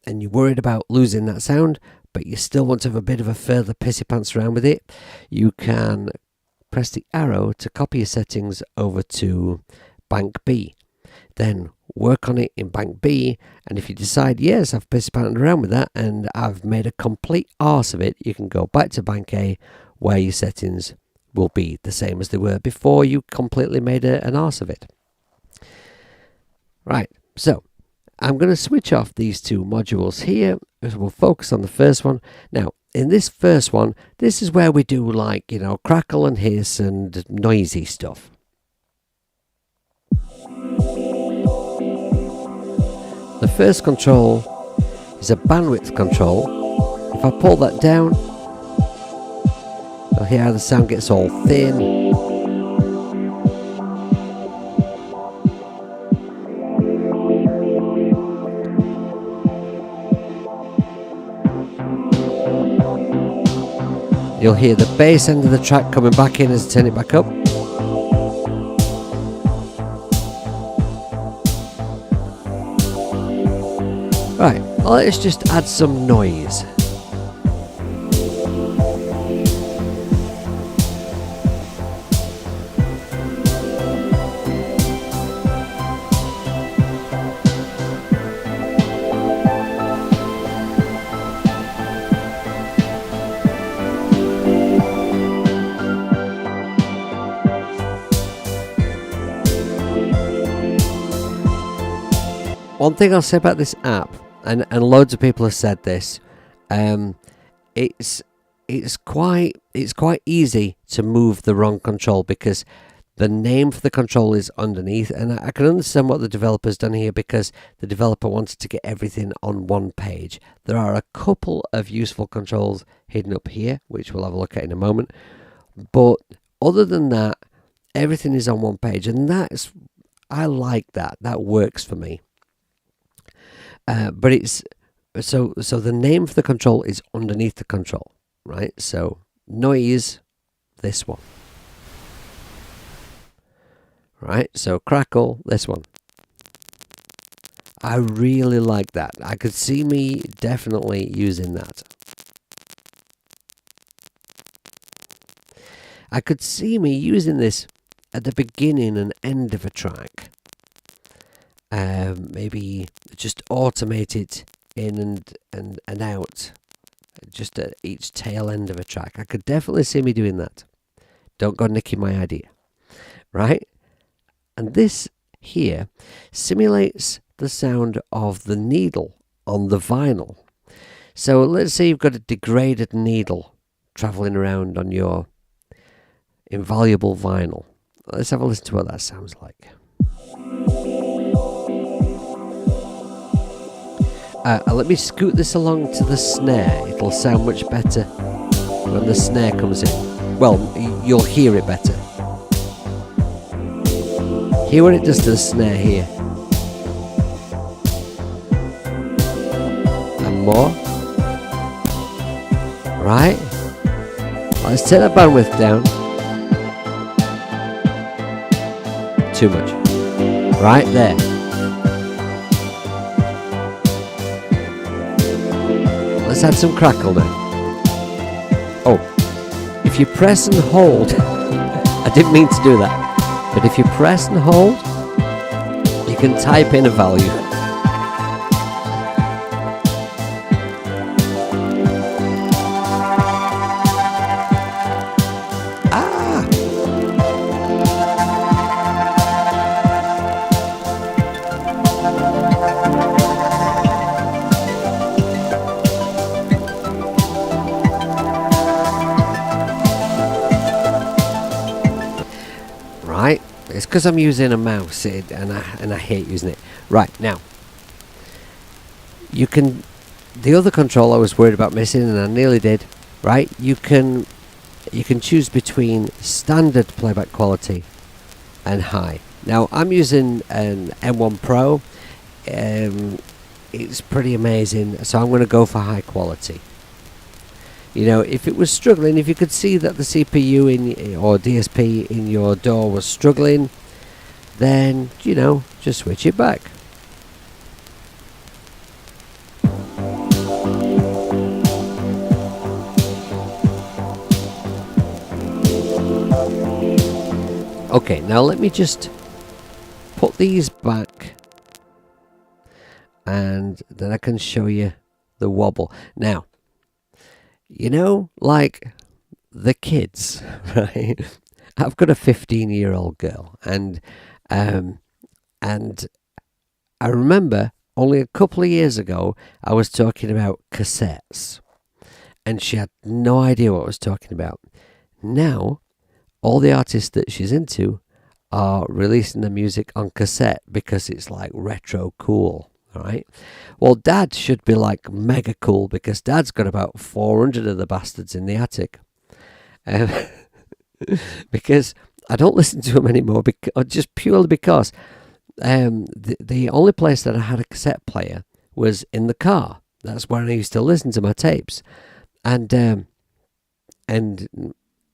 [SPEAKER 1] and you're worried about losing that sound, but you still want to have a bit of a further pissy pants around with it, you can press the arrow to copy your settings over to bank B. Then work on it in bank B, and if you decide, yes, I've pissed-panted around with that and I've made a complete arse of it, you can go back to bank A, where your settings will be the same as they were before you completely made an arse of it. Right, so I'm going to switch off these two modules here. We'll focus on the first one. Now, in this first one, this is where we do, like, you know, crackle and hiss and noisy stuff. The first control is a bandwidth control. If I pull that down, you'll hear how the sound gets all thin. You'll hear the bass end of the track coming back in as I turn it back up. Right, let's just add some noise. One thing I'll say about this app, and loads of people have said this, it's quite easy to move the wrong control because the name for the control is underneath, and I can understand what the developer's done here because the developer wanted to get everything on one page. There are a couple of useful controls hidden up here, which we'll have a look at in a moment, but other than that, everything is on one page, and I like that. That works for me. But it's so the name for the control is underneath the control, right? So noise, this one, right? So crackle, this one. I really like that. I could see me definitely using that. I could see me using this at the beginning and end of a track. Maybe just automate it in and out, just at each tail end of a track. I could definitely see me doing that. Don't go nicking my idea, right? And this here simulates the sound of the needle on the vinyl. So let's say you've got a degraded needle traveling around on your invaluable vinyl. Let's have a listen to what that sounds like. Let me scoot this along to the snare. It'll sound much better when the snare comes in. Well, you'll hear it better. Hear what it does to the snare here. And more. Right? Let's take that bandwidth down. Too much. Right there. Let's add some crackle now. Oh, if you press and hold, I didn't mean to do that, but if you press and hold, you can type in a value. Right, it's because I'm using a mouse and I hate using it. Right, now you can, the other control I was worried about missing and I nearly did, right? You can choose between standard playback quality and high. Now I'm using an M1 Pro. It's pretty amazing, so I'm going to go for high quality. You know, if it was struggling, if you could see that the CPU or DSP in your DAW was struggling, then, you know, just switch it back. Okay, now let me just put these back, and then I can show you the wobble. Now, you know, like the kids, right? I've got a 15-year-old girl, and I remember only a couple of years ago I was talking about cassettes, and she had no idea what I was talking about. Now, all the artists that she's into are releasing the music on cassette because it's like retro cool, all right? Well, Dad should be like mega cool because Dad's got about 400 of the bastards in the attic. Because I don't listen to them anymore, just purely because the only place that I had a cassette player was in the car. That's where I used to listen to my tapes, and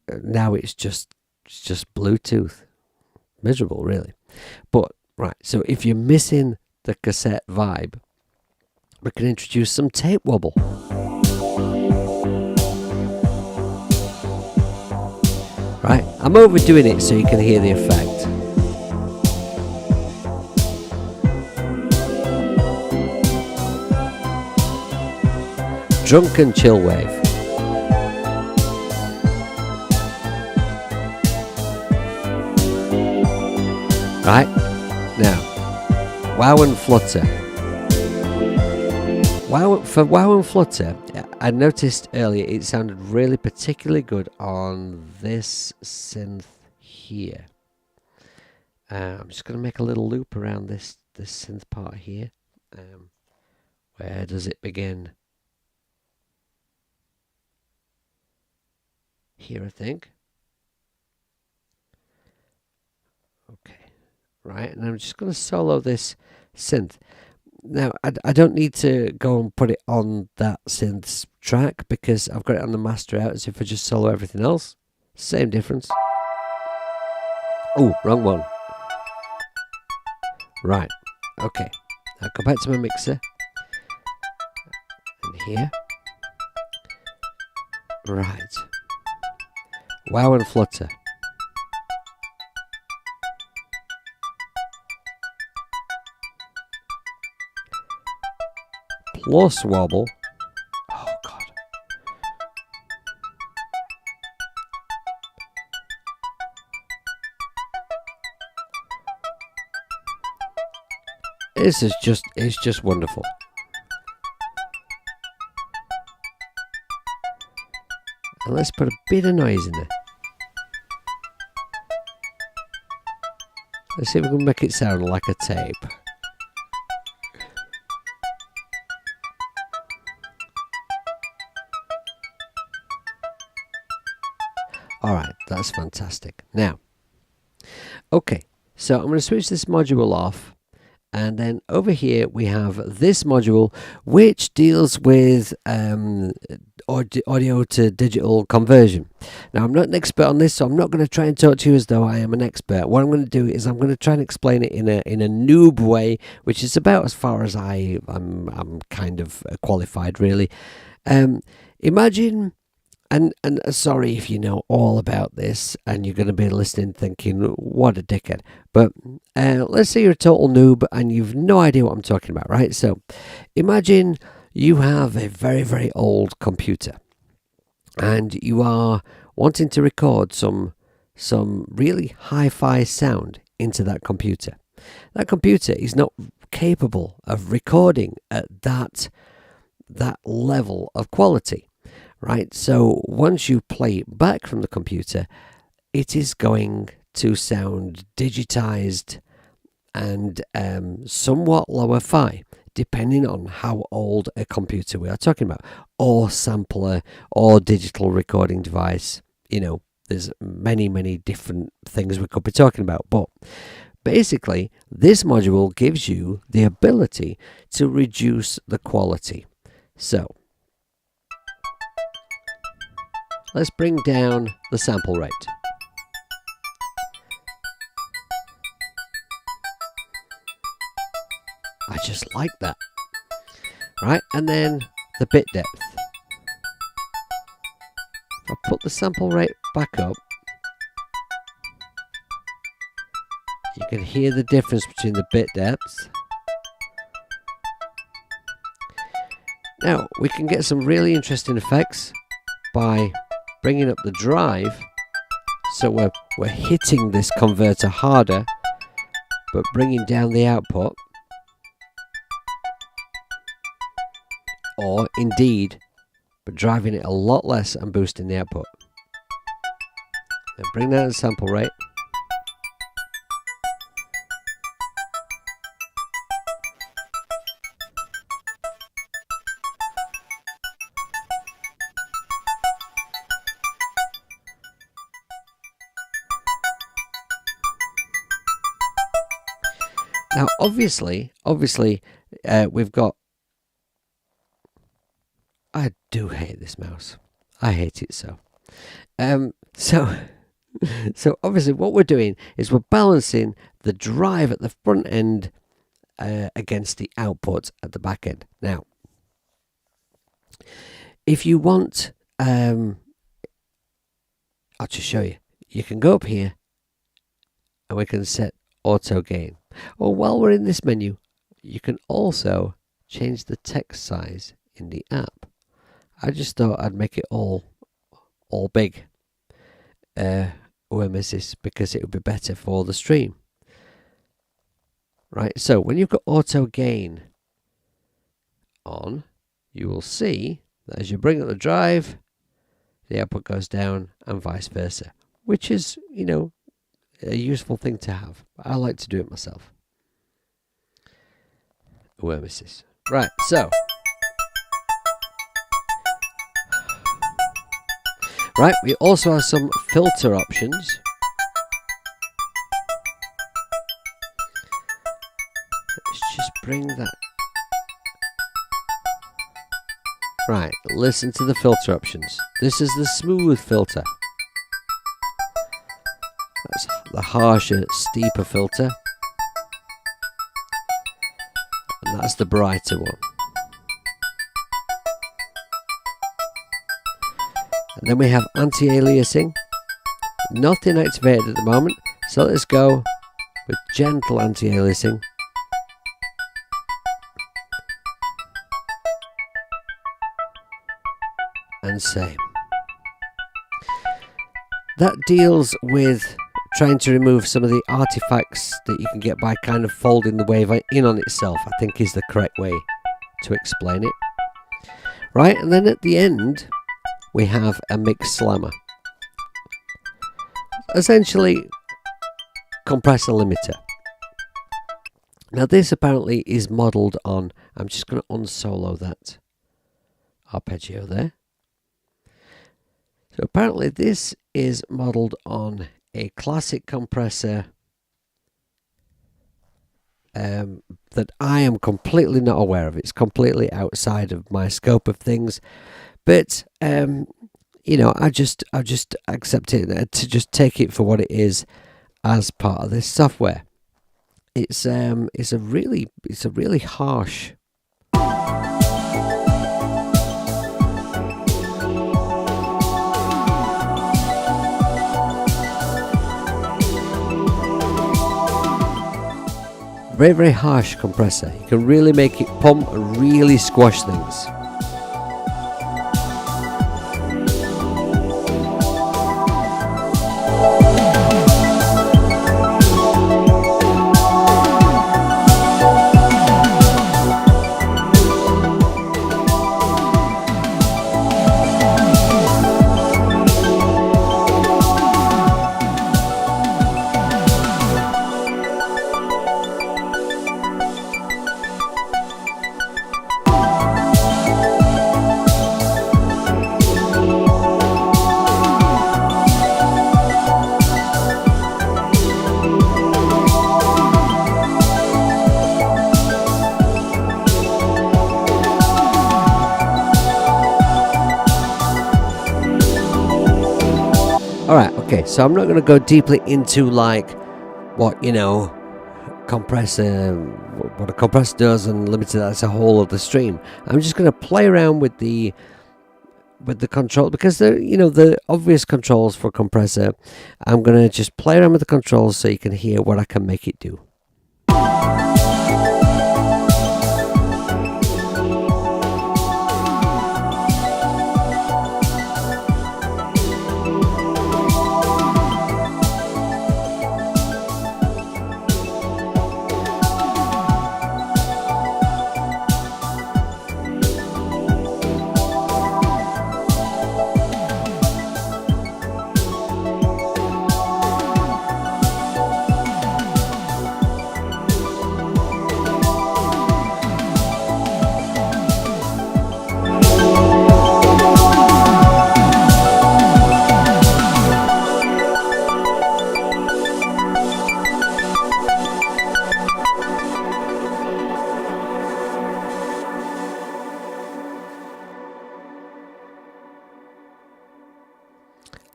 [SPEAKER 1] now it's just Bluetooth. Miserable, really. But right, so if you're missing the cassette vibe, we can introduce some tape wobble. Right, I'm overdoing it so you can hear the effect. Drunken chill wave. Right, now, wow and flutter. For wow and flutter, I noticed earlier it sounded really particularly good on this synth here. I'm just going to make a little loop around this synth part here. Where does it begin? Here, I think. Okay. Right, and I'm just going to solo this synth. Now, I don't need to go and put it on that synth's track because I've got it on the master out, so if I just solo everything else, same difference. Oh, wrong one. Right, okay. I'll go back to my mixer. And here. Right. Wow and flutter. Plus wobble. Oh God. It's just wonderful. And let's put a bit of noise in there. Let's see if we can make it sound like a tape. Alright, that's fantastic. Now, okay, so I'm going to switch this module off, and then over here we have this module which deals with audio to digital conversion. Now, I'm not an expert on this, so I'm not going to try and talk to you as though I am an expert. What I'm going to do is I'm going to try and explain it in a noob way, which is about as far as I'm kind of qualified, really. Imagine... And sorry if you know all about this and you're going to be listening thinking, what a dickhead. But let's say you're a total noob and you've no idea what I'm talking about, right? So imagine you have a very, very old computer and you are wanting to record some really hi-fi sound into that computer. That computer is not capable of recording at that level of quality. Right, so once you play it back from the computer, it is going to sound digitized and somewhat lower fi, depending on how old a computer we are talking about, or sampler, or digital recording device. You know, there's many, many different things we could be talking about, but basically, this module gives you the ability to reduce the quality. So, let's bring down the sample rate. I just like that. Right, and then the bit depth. If I put the sample rate back up, You can hear the difference between the bit depths. Now, we can get some really interesting effects by bringing up the drive, so we're hitting this converter harder, but bringing down the output, or indeed, but driving it a lot less and boosting the output. Then bring down the sample rate. Now, obviously, we've got. I do hate this mouse. I hate it so. So obviously, what we're doing is we're balancing the drive at the front end against the output at the back end. Now, if you want, I'll just show you. You can go up here, and we can set auto gain. Or while we're in this menu, you can also change the text size in the app. I just thought I'd make it all big, Oasis, because it would be better for the stream. Right, so when you've got auto gain on, you will see that as you bring up the drive, the output goes down and vice versa, which is, you know, a useful thing to have. I like to do it myself. Oasis. Right, so. Right, we also have some filter options. Let's just bring that. Right, listen to the filter options. This is the smooth filter. That's the harsher, steeper filter. And that's the brighter one. And then we have anti-aliasing. Nothing activated at the moment, so let's go with gentle anti-aliasing. And same. That deals with trying to remove some of the artifacts that you can get by kind of folding the wave in on itself, I think is the correct way to explain it. Right, and then at the end, we have a mix slammer. Essentially, compressor limiter. Now this apparently is modelled on, I'm just going to unsolo that arpeggio there. So apparently this is modelled on a classic compressor that I am completely not aware of. It's completely outside of my scope of things. But you know, I just accept it to just take it for what it is as part of this software. It's a really harsh. Very, very harsh compressor. You can really make it pump and really squash things. Alright, okay, so I'm not going to go deeply into like what, you know, what a compressor does and limited that as a whole of the stream. I'm just going to play around with the with the control, because the obvious controls for compressor. I'm gonna just play around with the controls so you can hear what I can make it do.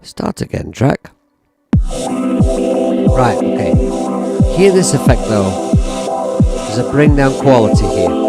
[SPEAKER 1] Start again, track. Right, okay. Hear this effect though. There's a bring down quality here.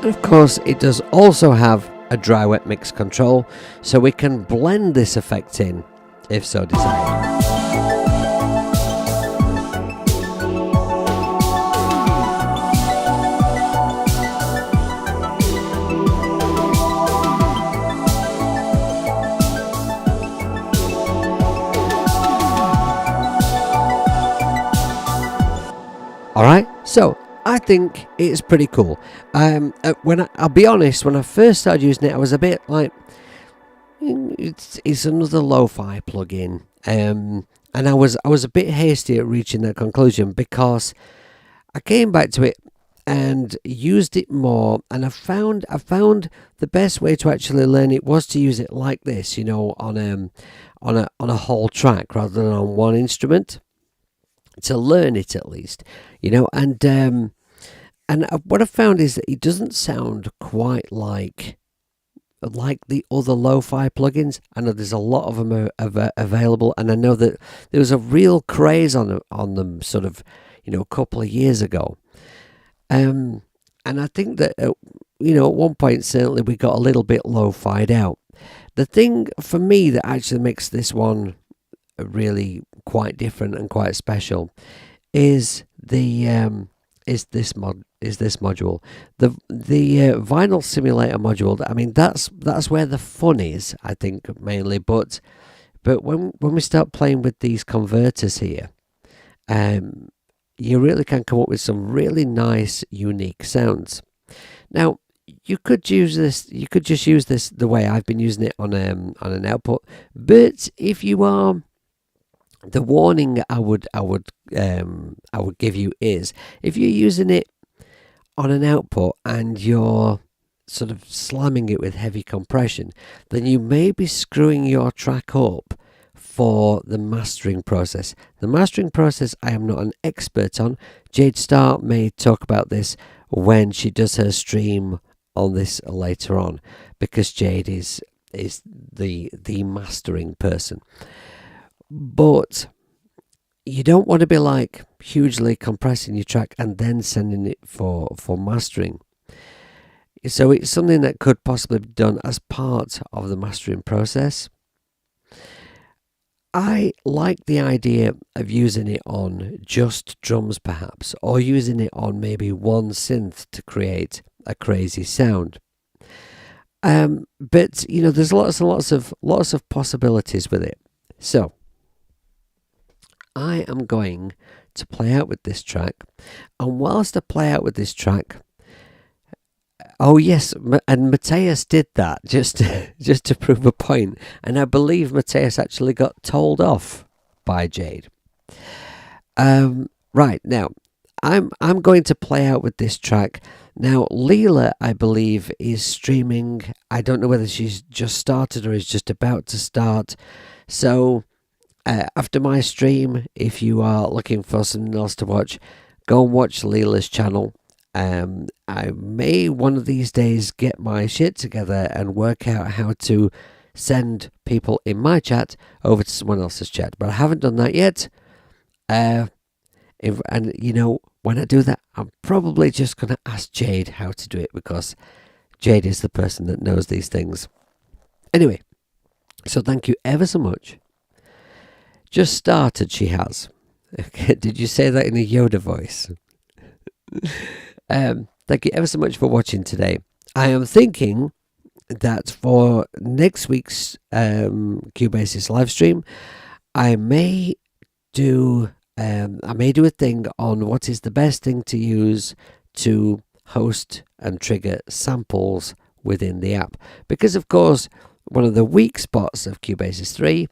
[SPEAKER 1] And of course it does also have a dry wet mix control, so we can blend this effect in if so desired. Alright, so I think it's pretty cool. I'll be honest, when I first started using it, I was a bit like, it's another lo-fi plugin, and I was a bit hasty at reaching that conclusion, because I came back to it and used it more, and I found the best way to actually learn it was to use it like this, on a whole track rather than on one instrument, to learn it at least, and what I found is that it doesn't sound quite like the other lo-fi plugins. I know there's a lot of them available, and I know that there was a real craze on them sort of, a couple of years ago. And I think that, at one point certainly we got a little bit lo-fied out. The thing for me that actually makes this one really quite different and quite special is this module, the vinyl simulator module. I mean, that's where the fun is, I think, mainly. But when we start playing with these converters here, you really can come up with some really nice, unique sounds. Now, you could use this. You could just use this the way I've been using it on an output. But if you are, the warning I would give you is, if you're using it on an output and you're sort of slamming it with heavy compression, then you may be screwing your track up for the mastering process. The mastering process I am not an expert on. Jade Starr may talk about this when she does her stream on this later on, because Jade is the mastering person. But you don't want to be like hugely compressing your track and then sending it for mastering. So it's something that could possibly be done as part of the mastering process. I like the idea of using it on just drums perhaps, or using it on maybe one synth to create a crazy sound. But there's lots and lots of possibilities with it. So I am going to play out with this track. And whilst I play out with this track, oh yes, and Mateus did that just just to prove a point, and I believe Mateus actually got told off by Jade. Right now, I'm going to play out with this track. Now, Leela, I believe, is streaming. I don't know whether she's just started or is just about to start. So, after my stream, if you are looking for something else to watch, go and watch Leela's channel. I may one of these days get my shit together and work out how to send people in my chat over to someone else's chat, but I haven't done that yet. And you know, when I do that, I'm probably just going to ask Jade how to do it, because Jade is the person that knows these things. Anyway, so thank you ever so much. Just started, she has. Did you say that in a Yoda voice? Thank you ever so much for watching today. I am thinking that for next week's Cubasis live stream, I may do a thing on what is the best thing to use to host and trigger samples within the app. Because of course, one of the weak spots of Cubasis 3,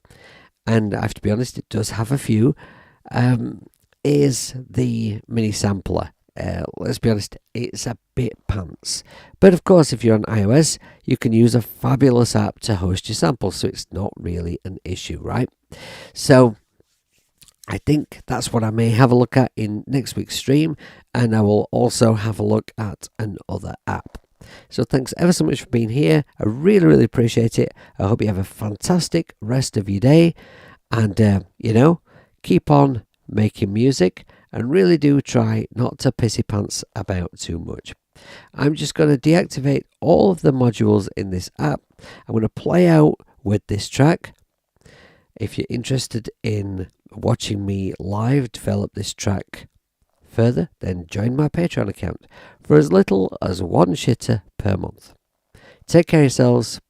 [SPEAKER 1] and I have to be honest, it does have a few, is the mini sampler. Let's be honest, it's a bit pants. But of course, if you're on iOS, you can use a fabulous app to host your samples, so it's not really an issue, right? So I think that's what I may have a look at in next week's stream, and I will also have a look at another app. So thanks ever so much for being here. I really, really appreciate it. I hope you have a fantastic rest of your day, and keep on making music, and really do try not to pissy pants about too much. I'm just going to deactivate all of the modules in this app. I'm going to play out with this track. If you're interested in watching me live develop this track further, then join my Patreon account for as little as one shitter per month. Take care of yourselves.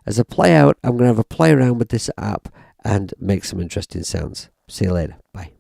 [SPEAKER 1] As I play out, I'm going to have a play around with this app and make some interesting sounds. See you later. Bye.